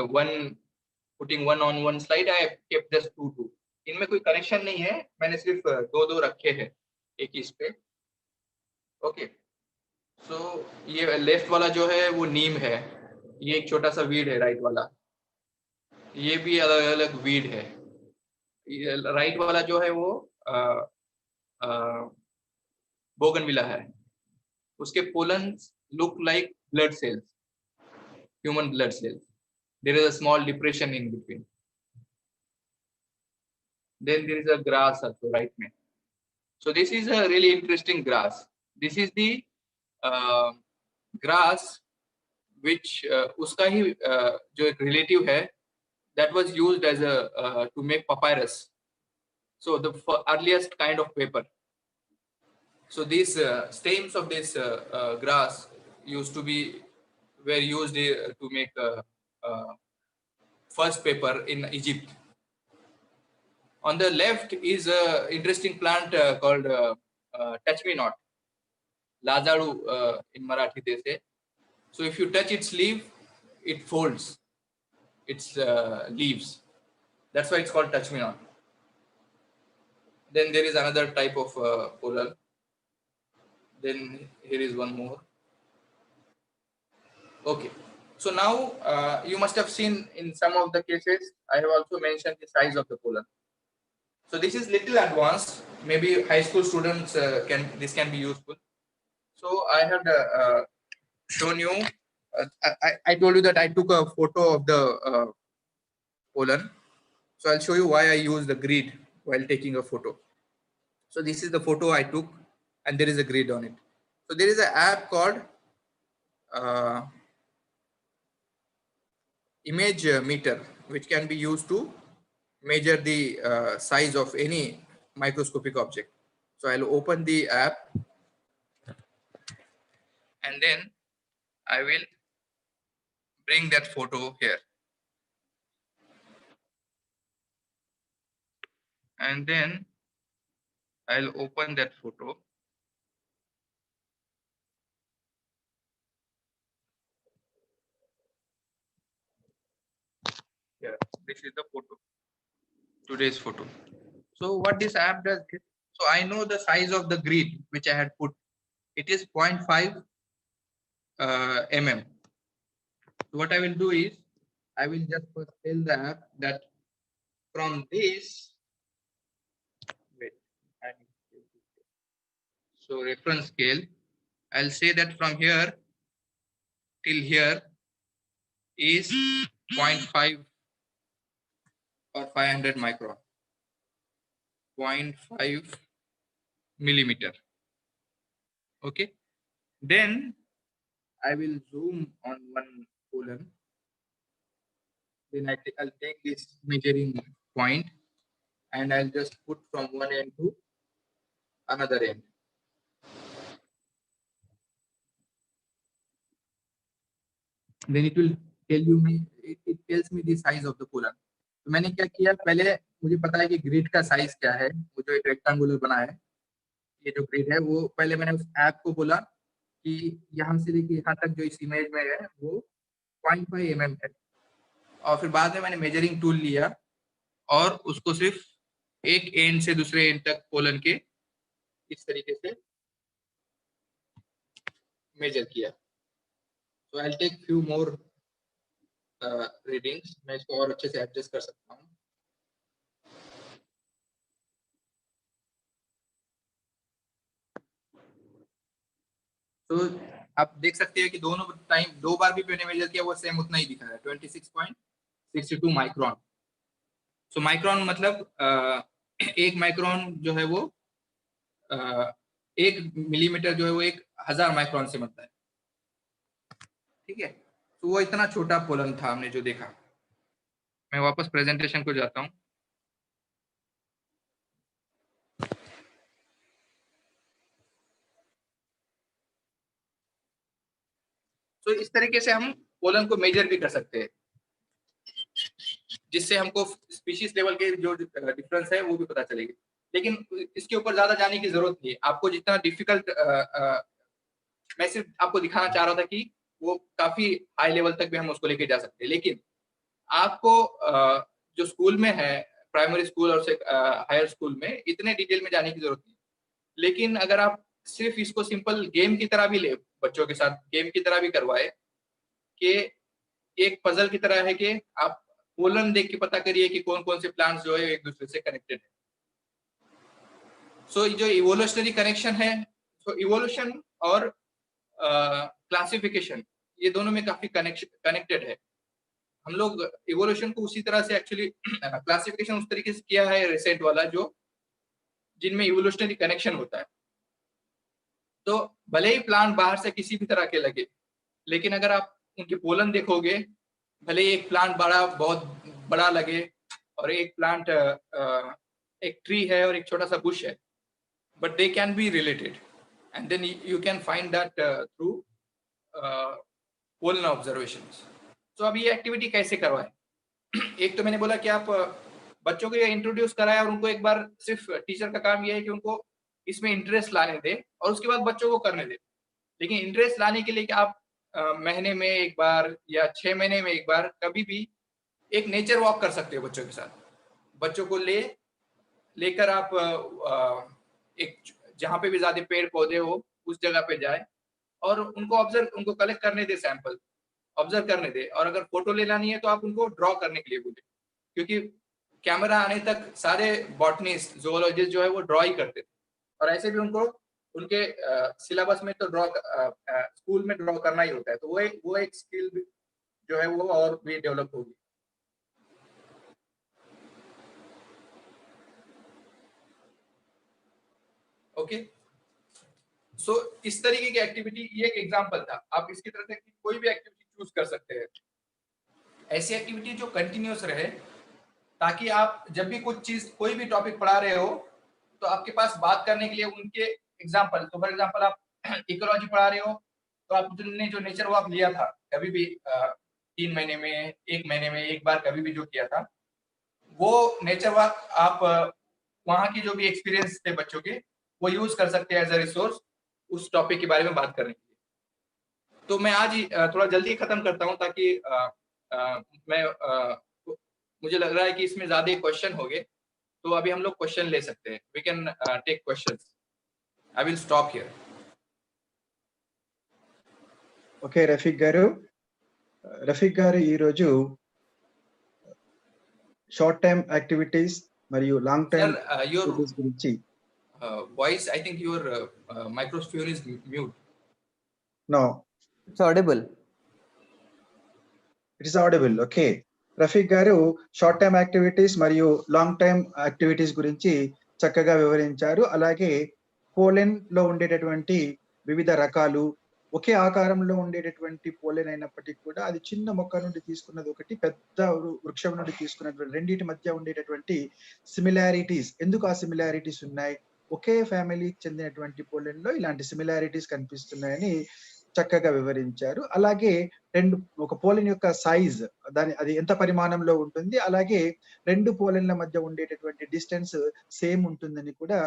putting one on one slide, I have kept just two. इनमें कोई connection नहीं है, मैंने सिर्फ दो रखे हैं एक इस पे. ओके, सो ये लेफ्ट वाला जो है वो नीम है, ये एक छोटा सा वीड है. राइट वाला ये भी अलग अलग वीड है. राइट वाला जो है वो बोगनविला है. उसके pollens look like blood cells, human blood cells. There is a small depression in between. Then there is a grass also, right? So this is a really interesting grass. This is the grass which उसका ही जो एक relative है, that was used as a to make papyrus. So the earliest kind of paper. So these stems of this grass were used to make first paper in Egypt. On the left is an interesting plant called touch me not, Lazaru in Marathi they say. So if you touch its leaf, it folds its leaves. That's why it's called touch me not. Then there is another type of pollen. Then here is one more. Okay, so now you must have seen in some of the cases, I have also mentioned the size of the pollen. So this is little advanced. Maybe high school students this can be useful. So I have shown you. I told you that I took a photo of the pollen. So I'll show you why I use the grid while taking a photo. So this is the photo I took, and there is a grid on it. So there is an app called image meter, which can be used to measure the size of any microscopic object. So I'll open the app, and then I will bring that photo here. And then I'll open that photo. Yeah, this is the photo, today's photo. So what this app does is, so I know the size of the grid which I had put. It is 0.5 mm. So what I will do is, I will just first tell the app that from this, wait, so reference scale, I'll say that from here till here is 0.5 or 500 micron, 0.5 millimeter. Okay, then I will zoom on one colon. Then I'll take this measuring point and I'll just put from one end to another end. Then it will tell you me, it tells me the size of the colon. तो मैंने क्या किया, पहले मुझे पता है कि grid का साइज क्या है, वो जो एक रेक्टेंगुलर बना है, ये जो ग्रिड है, वो पहले मैंने उस ऐप को बोला कि यहाँ से लेके यहाँ तक जो इस इमेज में है वो 0.5 mm है, और फिर बाद में मैंने मेजरिंग टूल लिया और उसको सिर्फ एक एंड से दूसरे एंड तक कोलन के इस तरीके से मेजर किया. So I'll take few more readings. मैं इसको और अच्छे से एडजस्ट कर सकता हूँ. तो आप देख सकते हैं कि दोनों टाइम दो बार भी मैंने मेजर किया वो सेम उतना ही दिखा रहा है, 26.62 माइक्रोन. सो माइक्रोन मतलब एक माइक्रोन जो है वो 1 मिलीमीटर जो है वो 1000 माइक्रोन से बनता है. ठीक है, तो वो इतना छोटा पोलन था हमने जो देखा. मैं वापस प्रेजेंटेशन को जाता हूँ. तो इस तरीके से हम पोलन को मेजर भी कर सकते हैं, जिससे हमको स्पीशीज लेवल के जो डिफरेंस है वो भी पता चलेगी. लेकिन इसके ऊपर ज्यादा जाने की जरूरत नहीं है. आपको जितना डिफिकल्ट, मैं सिर्फ आपको दिखाना चाह रहा था कि वो काफी हाई लेवल तक भी हम उसको लेके जा सकते हैं. लेकिन आपको जो स्कूल में है, प्राइमरी स्कूल और हायर स्कूल में, इतने डिटेल में जाने की जरूरत नहीं. लेकिन अगर आप सिर्फ इसको सिंपल गेम की तरह भी ले, बच्चों के साथ गेम की तरह भी करवाए, कि एक पजल की तरह है कि आप पोलन देख के पता करिए कि कौन कौन से प्लांट्स जो है एक दूसरे से कनेक्टेड है. सो जो इवोल्यूशनरी कनेक्शन है, तो इवोल्यूशन और क्लासिफिकेशन, ये दोनों में काफी कनेक्टेड है. हम लोग इवोल्यूशन को उसी तरह से एक्चुअली क्लासिफिकेशन उस तरीके से किया है रिसेंट वाला, जो जिनमें इवोल्यूशनरी कनेक्शन होता है. तो भले ही प्लांट बाहर से किसी भी तरह के लगे, लेकिन अगर आप उनके पोलन देखोगे, भले ही एक प्लांट बहुत बड़ा लगे और एक प्लांट एक ट्री है और एक छोटा सा बुश है, but they can be related, and then you can find that through pollen observations. तो अब ये एक्टिविटी कैसे करवाएं? एक तो मैंने बोला कि आप बच्चों को ये इंट्रोड्यूस कराएं, और उनको एक बार सिर्फ टीचर का काम ये है कि उनको इसमें इंटरेस्ट लाने दे और उसके बाद बच्चों को करने दे. लेकिन इंटरेस्ट लाने के लिए कि आप महीने में एक बार या 6 महीने में एक बार कभी भी एक नेचर वॉक कर सकते हो बच्चों के साथ. बच्चों को लेकर आप एक जहाँ पे भी ज्यादा पेड़ पौधे हो उस जगह पे जाए और उनको कलेक्ट करने दे, सैंपल ऑब्जर्व करने दे. और अगर फोटो लेना नहीं है तो आप उनको ड्रॉ करने के लिए बोले, क्योंकि कैमरा आने तक सारे बॉटनिस्ट, जोलॉजिस्ट जो है वो ड्रॉ ही करते थे. और ऐसे भी उनके सिलेबस में तो स्कूल में ड्रॉ करना ही होता है. तो वो एक स्किल जो है वो और भी डेवलप होगी. ओके, सो इस तरीके की एक्टिविटी, ये एक एग्जांपल था. आप इसकी तरह से कोई भी एक्टिविटी चूज कर सकते हैं. ऐसी एक्टिविटी जो कंटिन्यूअस रहे, ताकि आप जब भी कोई भी टॉपिक पढ़ा रहे हो तो आपके पास बात करने के लिए उनके एग्जांपल. तो फॉर एग्जांपल आप इकोलॉजी पढ़ा रहे हो, तो आपने जो नेचर वॉक लिया था कभी भी 3 महीने में, 1 महीने में एक बार कभी भी जो किया था, वो नेचर वॉक आप वहाँ की जो भी एक्सपीरियंस थे बच्चों के, वो यूज कर सकते हैं एज अ रिसोर्स उस टॉपिक के बारे में बात करने के लिए. तो मैं आज थोड़ा जल्दी खत्म करता हूँ, ताकि मुझे लग रहा है कि इसमें ज्यादा क्वेश्चन होंगे. तो अभी हम लोग क्वेश्चन ले सकते हैं. We can take questions. I will stop here. Okay Rafiq గారు ఈరోజు షార్ట్ టైమ్ యాక్టివిటీస్ మరియు లాంగ్ టైమ్ యాక్టివిటీస్ గురించి. Voice, I think your microphone is mute. No, It's audible. It is audible. Okay, Rafiq గారు షార్ట్ టైమ్ యాక్టివిటీస్ మరియు long time activities గురించి చక్కగా వివరించారు. అలాగే పోలెన్ లో ఉండేటటువంటి వివిధ రకాలు, ఒకే ఆకారంలో ఉండేటటువంటి పోలెన్ అయినప్పటికీ కూడా అది చిన్న మొక్క నుండి తీసుకున్నది ఒకటి, పెద్ద వృక్షం నుండి తీసుకున్నటువంటి రెండింటి మధ్య ఉండేటటువంటి సిమిలారిటీస్, ఎందుకు ఆ సిమిలారిటీస్ ఉన్నాయి, ఒకే ఫ్యామిలీకి చెందినటువంటి పోలెన్లో ఇలాంటి సిమిలారిటీస్ కనిపిస్తున్నాయని చక్కగా వివరించారు. అలాగే ఒక పోలెన్ యొక్క సైజ్, అది ఎంత పరిమాణంలో ఉంటుంది, అలాగే 2 పోలెన్ల మధ్య ఉండేటటువంటి డిస్టెన్స్ సేమ్ ఉంటుందని కూడా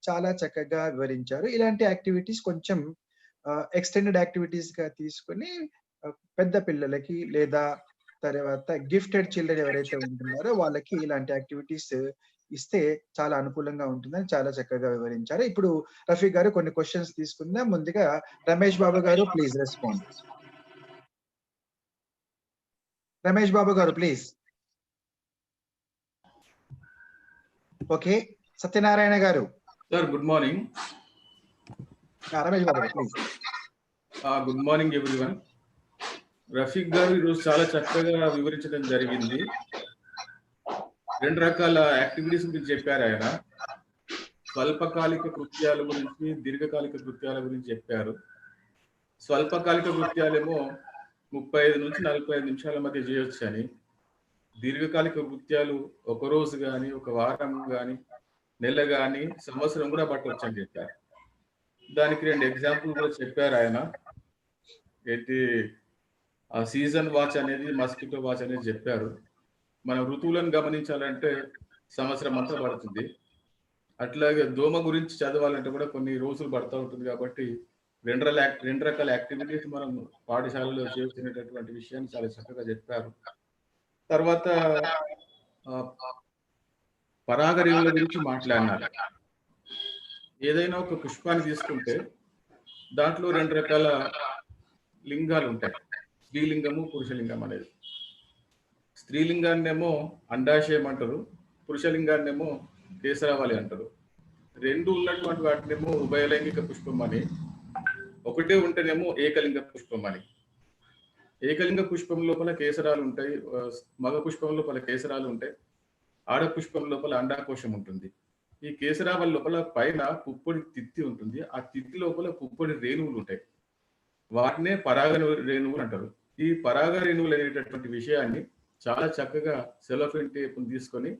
చాలా చక్కగా వివరించారు. ఇలాంటి యాక్టివిటీస్ కొంచెం ఎక్స్టెండెడ్ యాక్టివిటీస్ గా తీసుకొని పెద్ద పిల్లలకి లేదా తర్వాత గిఫ్టెడ్ చిల్డ్రన్ ఎవరైతే ఉంటున్నారో వాళ్ళకి ఇలాంటి యాక్టివిటీస్ ఇస్తే చాలా అనుకూలంగా ఉంటుందని చాలా చక్కగా వివరించారు. ఇప్పుడు రఫీక్ గారు కొన్ని క్వశ్చన్స్ తీసుకుందాం. ముందుగా రమేష్ బాబు గారు ప్లీజ్ రెస్పాండ్. రమేష్ బాబు గారు ప్లీజ్. ఓకే, సత్యనారాయణ గారు. Sir good morning. Ramesh Babu గారు please. Good morning everyone. Rafiq గారు ఈరోజు చాలా చక్కగా వివరించడం జరిగింది. 2 రకాల యాక్టివిటీస్ గురించి చెప్పారు ఆయన. స్వల్పకాలిక కృత్యాల గురించి, దీర్ఘకాలిక కృత్యాల గురించి చెప్పారు. స్వల్పకాలిక కృత్యాలేమో 35 నుంచి 45 నిమిషాల మధ్య చేయొచ్చు అని, దీర్ఘకాలిక కృత్యాలు ఒక రోజు కానీ, ఒక వారం కానీ, నెల కానీ, సంవత్సరం కూడా పట్టవచ్చు అని చెప్పారు. దానికి 2 ఎగ్జాంపుల్ కూడా చెప్పారు ఆయన. ఏంటి సీజన్ వాచ్ అనేది, మస్కిటో వాచ్ అనేది చెప్పారు. మనం ఋతువులను గమనించాలంటే సంవత్సరం అంతా పడుతుంది. అట్లాగే దోమ గురించి చదవాలంటే కూడా కొన్ని రోజులు పడుతూ ఉంటుంది. కాబట్టి 2 రకాల యాక్టివిటీస్ మనం పాఠశాలలో చేస్తున్నటువంటి విషయాన్ని చాలా చక్కగా చెప్పారు. తర్వాత పరాగరేణుల గురించి మాట్లాడినారు. ఏదైనా ఒక పుష్పాన్ని తీసుకుంటే దాంట్లో 2 రకాల లింగాలు ఉంటాయి, స్త్రీలింగము, పురుషలింగం అనేది. స్త్రీలింగాన్నేమో అండాశయం అంటారు, పురుషలింగాన్నేమో కేసరావళి అంటారు. 2 ఉన్నటువంటి వాటినేమో ఉభయలైంగిక పుష్పం అని, ఒకటే ఉంటేనేమో ఏకలింగ పుష్పం అని. ఏకలింగ పుష్పం లోపల కేసరాలు ఉంటాయి, మగ పుష్పం లోపల కేసరాలు ఉంటాయి, ఆడ పుష్పం లోపల అండాకోశం ఉంటుంది. ఈ కేసరావళి లోపల పైన పుప్పొడి తిత్తి ఉంటుంది, ఆ తిత్తి లోపల పుప్పొడి రేణువులు ఉంటాయి, వాటినే పరాగ రేణువులు అంటారు. ఈ పరాగ రేణువులు అనేటటువంటి విషయాన్ని చాలా చక్కగా సెలోఫిన్ టేప్ తీసుకొని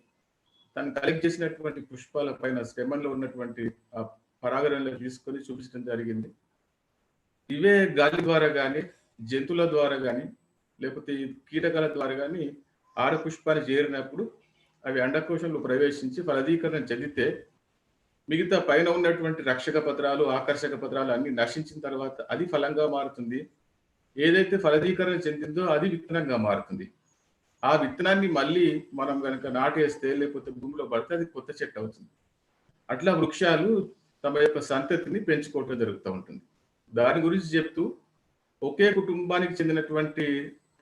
తను కలెక్ట్ చేసినటువంటి పుష్పాల పైన స్టెమన్లో ఉన్నటువంటి ఆ పరాగ రేణువులు తీసుకొని చూపించడం జరిగింది. ఇవే గాలి ద్వారా కానీ, జంతువుల ద్వారా కానీ, లేకపోతే కీటకాల ద్వారా కానీ ఆడ పుష్పాన్ని చేరినప్పుడు అవి అండకోశంలో ప్రవేశించి ఫలదీకరణ చెందితే మిగతా పైన ఉన్నటువంటి రక్షక పత్రాలు, ఆకర్షక పత్రాలు అన్ని నశించిన తర్వాత అది ఫలంగా మారుతుంది. ఏదైతే ఫలదీకరణ చెందిందో అది విత్తనంగా మారుతుంది. ఆ విత్తనాన్ని మళ్ళీ మనం కనుక నాటేస్తే లేకపోతే భూమిలో పడితే అది కొత్త చెట్టు అవుతుంది. అట్లా వృక్షాలు తమ యొక్క సంతతిని పెంచుకోవటం జరుగుతూ ఉంటుంది. దాని గురించి చెప్తూ ఒకే కుటుంబానికి చెందినటువంటి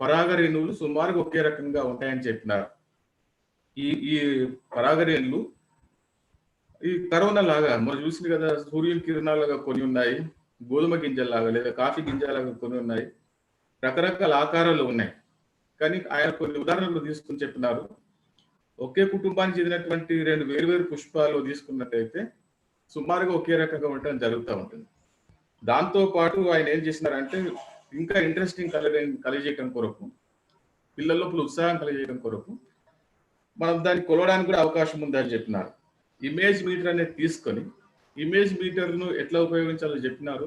పరాగ రేణువులు సుమారుగా ఒకే రకంగా ఉంటాయని చెప్పినారు. ఈ పరాగ రేణువులు ఈ కరోనా లాగా మనం చూసింది కదా, సూర్యుని కిరణాలుగా కొన్ని ఉన్నాయి, గోధుమ గింజల్లాగా లేదా కాఫీ గింజలాగా కొన్ని ఉన్నాయి, రకరకాల ఆకారాలు ఉన్నాయి. కానీ ఆయన కొన్ని ఉదాహరణలు తీసుకుని చెప్పినారు. ఒకే కుటుంబానికి చెందినటువంటి 2 వేరువేరు పుష్పాలు తీసుకున్నట్టయితే సుమారుగా ఒకే రకంగా ఉండటం జరుగుతూ ఉంటుంది. దాంతో పాటు ఆయన ఏం చేసినారంటే ఇంకా ఇంట్రెస్టింగ్ కలిగజేయడం కొరకు, పిల్లల లోపల ఉత్సాహం కలిగజేయడం కొరకు మనం దాన్ని కొలవడానికి కూడా అవకాశం ఉందని చెప్పినారు. ఇమేజ్ మీటర్ అనేది తీసుకొని ఇమేజ్ మీటర్ను ఎట్లా ఉపయోగించాలో చెప్పినారు,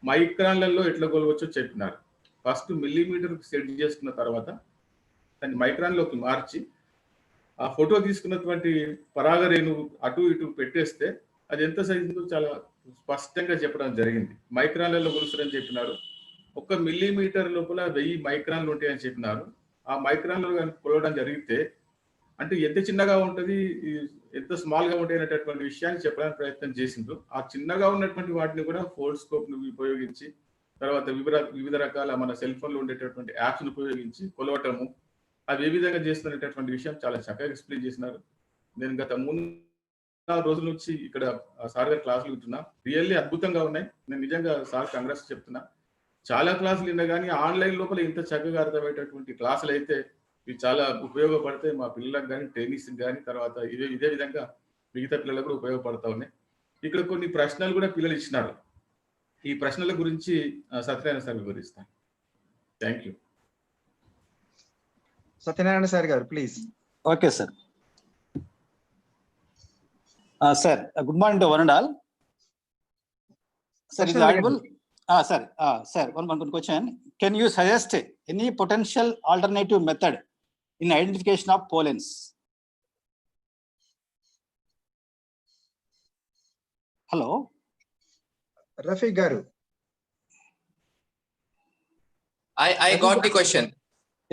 మైక్రాన్లలో ఎట్లా కొలవచ్చో చెప్పినారు. ఫస్ట్ మిల్లీమీటర్కి సెట్ చేసుకున్న తర్వాత దాన్ని మైక్రాన్లోకి మార్చి ఆ ఫోటో తీసుకున్నటువంటి పరాగ రేణువు అటు ఇటు పెట్టేస్తే అది ఎంత సైజు ఉందో చాలా స్పష్టంగా చెప్పడం జరిగింది. మైక్రాన్లలో కొలుస్తారని చెప్పినారు. 1 మిల్లీమీటర్ లోపల 1000 మైక్రాన్లు ఉంటాయని చెప్పినారు. ఆ మైక్రాన్లు కొలవడం జరిగితే అంటే ఎంత చిన్నగా ఉంటుంది, ఎంత స్మాల్గా ఉంటాయి అనేటటువంటి విషయాన్ని చెప్పడానికి ప్రయత్నం చేసిండ్రు. ఆ చిన్నగా ఉన్నటువంటి వాటిని కూడా ఫోల్డ్ స్కోప్ను ఉపయోగించి, తర్వాత వివిధ రకాల మన సెల్ ఫోన్లో ఉండేటటువంటి యాప్స్ను ఉపయోగించి కొలవటము, అవి ఏ విధంగా చేస్తున్నటువంటి విషయం చాలా చక్కగా ఎక్స్ప్లెయిన్ చేసినారు. నేను గత 3-4 రోజుల నుంచి ఇక్కడ సార్ గారి క్లాసులు వింటున్నా, రియల్లీ అద్భుతంగా ఉన్నాయి. నేను నిజంగా సార్ కాంగ్రెస్ చెప్తున్నా. చాలా క్లాసులు విన్నా కానీ ఆన్లైన్ లోపల ఇంత చక్కగా అర్థమయ్యేటటువంటి క్లాసులు అయితే ఇవి చాలా ఉపయోగపడతాయి మా పిల్లలకు కానీ, ట్రైనీస్కి కానీ, తర్వాత ఇదే విధంగా మిగతా పిల్లలకు కూడా ఉపయోగపడతా ఉన్నాయి. ఇక్కడ కొన్ని ప్రశ్నలు కూడా పిల్లలు ఇచ్చినారు. ఈ ప్రశ్నల గురించి సత్యనారాయణ సార్ వివరిస్తాను. Thank you. సత్యనారాయణ సార్ గారు please. Okay, sir. Sir, good morning to one and all. Sir, is it audible? Sir, one question. Can you suggest any potential alternative method in identification of pollens? Hello? Rafiq గారు. I got the question.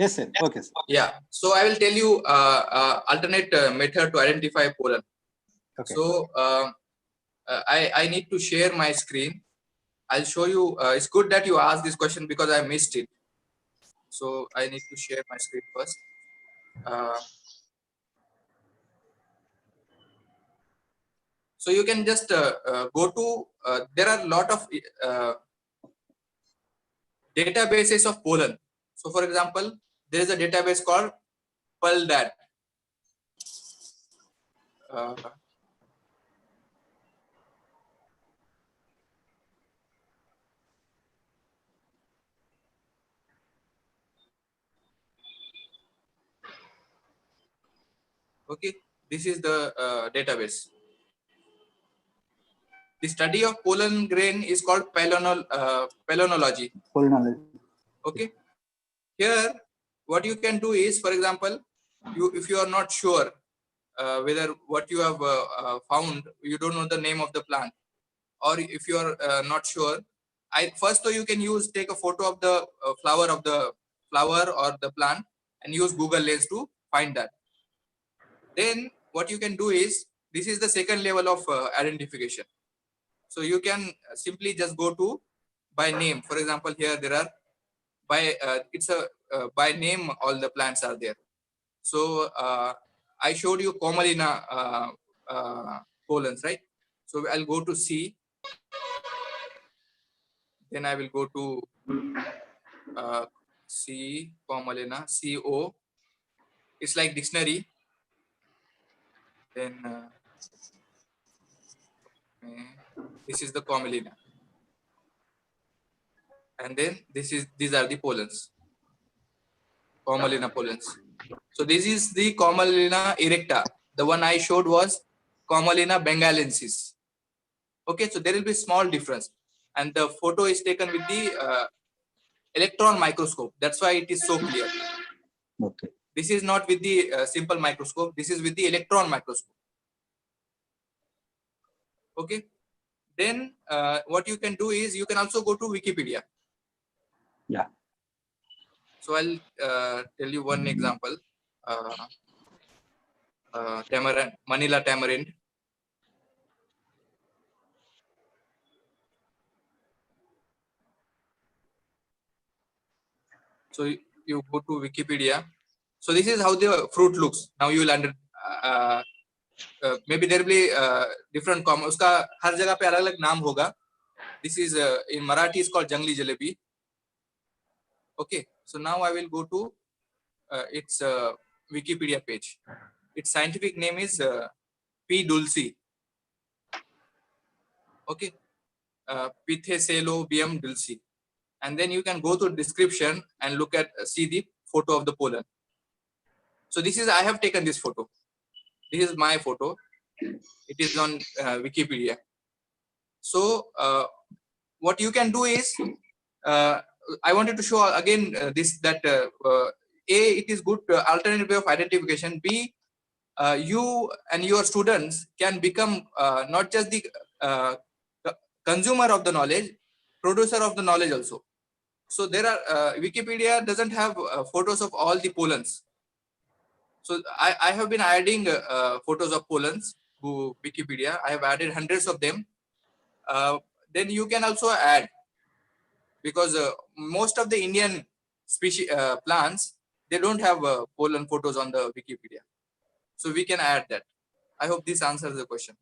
Yes, sir. Okay, sir. Yeah. So I will tell you alternate method to identify pollen. Okay. So I need to share my screen. I'll show you. It's good that you asked this question because I missed it. So I need to share my screen first. So you can just go to. There are a lot of databases of pollen. So for example, there is a database called PULDAT. Okay, this is the database. The study of pollen grain is called palynology. Pollenology. Okay, here what you can do is, for example, if you are not sure whether what you have found, you don't know the name of the plant, or if you are not sure, first though you can take a photo of the flower or the plant and use Google Lens to find that. Then what you can do is, this is the second level of identification. So you can simply just go to by name. For example, here there are by name all the plants are there. So I showed you Commalina pollens, right? So I'll go to C. Then I will go to C, Commalina, CO. It's like dictionary. Then this is the Commalina. And then these are the pollens. Commalina pollens. So this is the Commalina erecta. The one I showed was Commalina bengalensis. Okay, so there will be small difference. And the photo is taken with the electron microscope. That's why it is so clear. Okay. This is not with the simple microscope. This is with the electron microscope. Okay. Then what you can do is, you can also go to Wikipedia. Yeah. So I'll tell you one example. Tamarind, Manila tamarind. So you go to Wikipedia. So this is how the fruit looks. Now you will maybe there will be different comments. Uska har jagah pe alag alag naam hoga. This is in Marathi is called Jangli Jalebi. Okay. So now I will go to its Wikipedia page. Its scientific name is P. dulci. Okay. Pithecelobium dulci. And then you can go to description and see the photo of the pollen. So this is, I have taken this photo. This is my photo. It is on Wikipedia. So what you can do is, I wanted to show again A, it is good alternative way of identification. B, you and your students can become not just the consumer of the knowledge, producer of the knowledge also. So there are Wikipedia doesn't have photos of all the pollens. So I have been adding photos of pollens to Wikipedia. I have added hundreds of them. Then you can also add, because most of the Indian species plants, they don't have pollen photos on the Wikipedia. So we can add that. I hope this answers the question.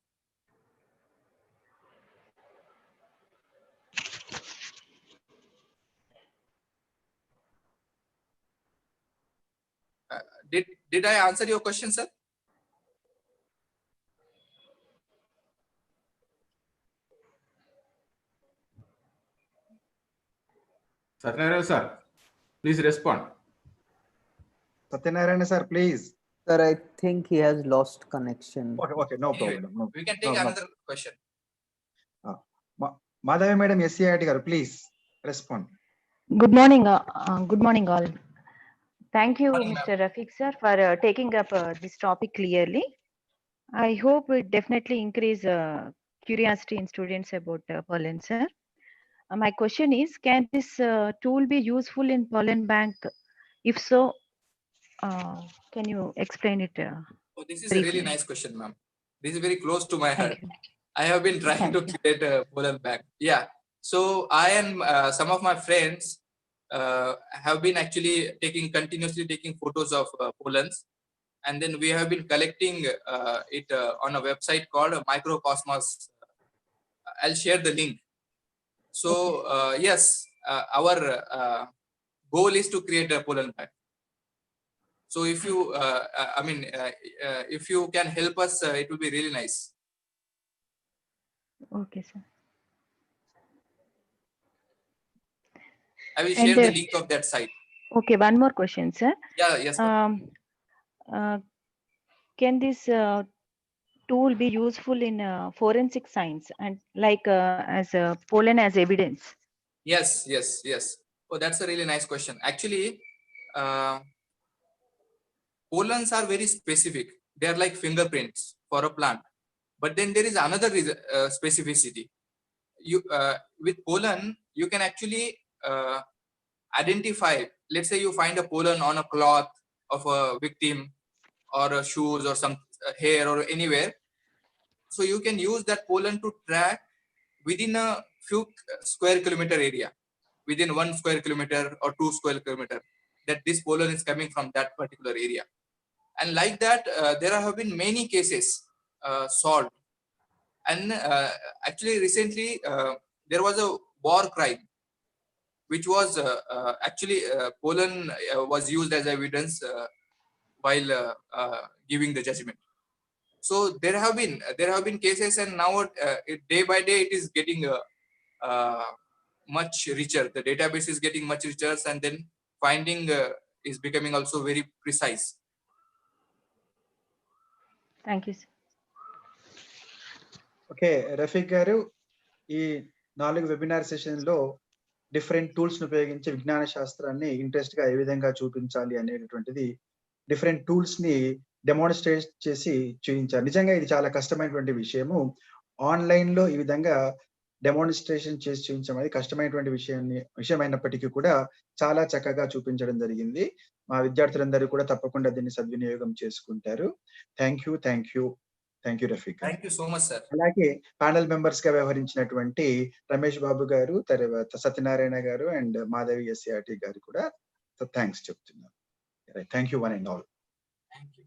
Did I answer your question, sir? Satyanarayana sir, please respond. Satyanarayana sir, please. Sir, I think he has lost connection. Okay, no Anyway, problem. No, we can take no. another question. Madhavi Madam, SCIT garu, please respond. Good morning. Good morning, all. Thank you, Morning, Mr. Rafiq sir, for taking up this topic clearly. I hope it definitely increase curiosity in students about pollen, sir. My question is, can this tool be useful in pollen bank? If so, can you explain it? Oh, this is a really Briefly. nice question, ma'am. This is very close to my heart. Thank you. I have been trying to Thank you. create a pollen bank. Yeah. So I and some of my friends have been actually continuously taking photos of pollens, and then we have been collecting it on a website called Microcosmos. I'll share the link. So yes, our goal is to create a pollen bank. So if you, if you can help us, it will be really nice. Okay, sir. I will And, share the link of that site. Okay, one more question, sir. Yeah, yes. ma'am. Can this tool be useful in forensic science and like as pollen as evidence? Yes. Oh, that's a really nice question. Actually, pollens are very specific. They are like fingerprints for a plant. But then there is another specificity. You with pollen, you can actually identify. Let's say you find a pollen on a cloth of a victim, or shoes, or some hair, or anywhere. So you can use that pollen to track within a few square kilometer area, within 1 square kilometer or 2 square kilometer, that this pollen is coming from that particular area. And like that, there have been many cases solved. And actually recently there was a war crime, which was actually pollen was used as evidence while giving the judgment. So there have been cases, and now day by day it is getting much richer. The database is getting much richer, and then finding is becoming also very precise. Thank you, sir. Okay Rafiq గారు, ఈ 4 webinar session లో different tools ను ఉపయోగించి విజ్ఞాన శాస్త్రాన్ని interest గా ఏ విధంగా చూపించాలి అనేటటువంటిది డిఫరెంట్ టూల్స్ ని డెమోన్స్ట్రేట్ చేసి చూపించారు. నిజంగా ఇది చాలా కష్టమైనటువంటి విషయము. ఆన్లైన్ లో ఈ విధంగా డెమోన్స్ట్రేషన్ చేసి చూపించడం అనేది కష్టమైనటువంటి విషయం అయినప్పటికీ కూడా చాలా చక్కగా చూపించడం జరిగింది. మా విద్యార్థులందరూ కూడా తప్పకుండా దీన్ని సద్వినియోగం చేసుకుంటారు. Thank you Rafiq. Thank you so much sir. అలాగే ప్యానల్ మెంబర్స్ గా వ్యవహరించినటువంటి రమేష్ బాబు గారు, తర్వాత సత్యనారాయణ గారు అండ్ మాధవి SCIT గారు కూడా థ్యాంక్స్ చెప్తున్నారు. Thank you one and all. Thank you.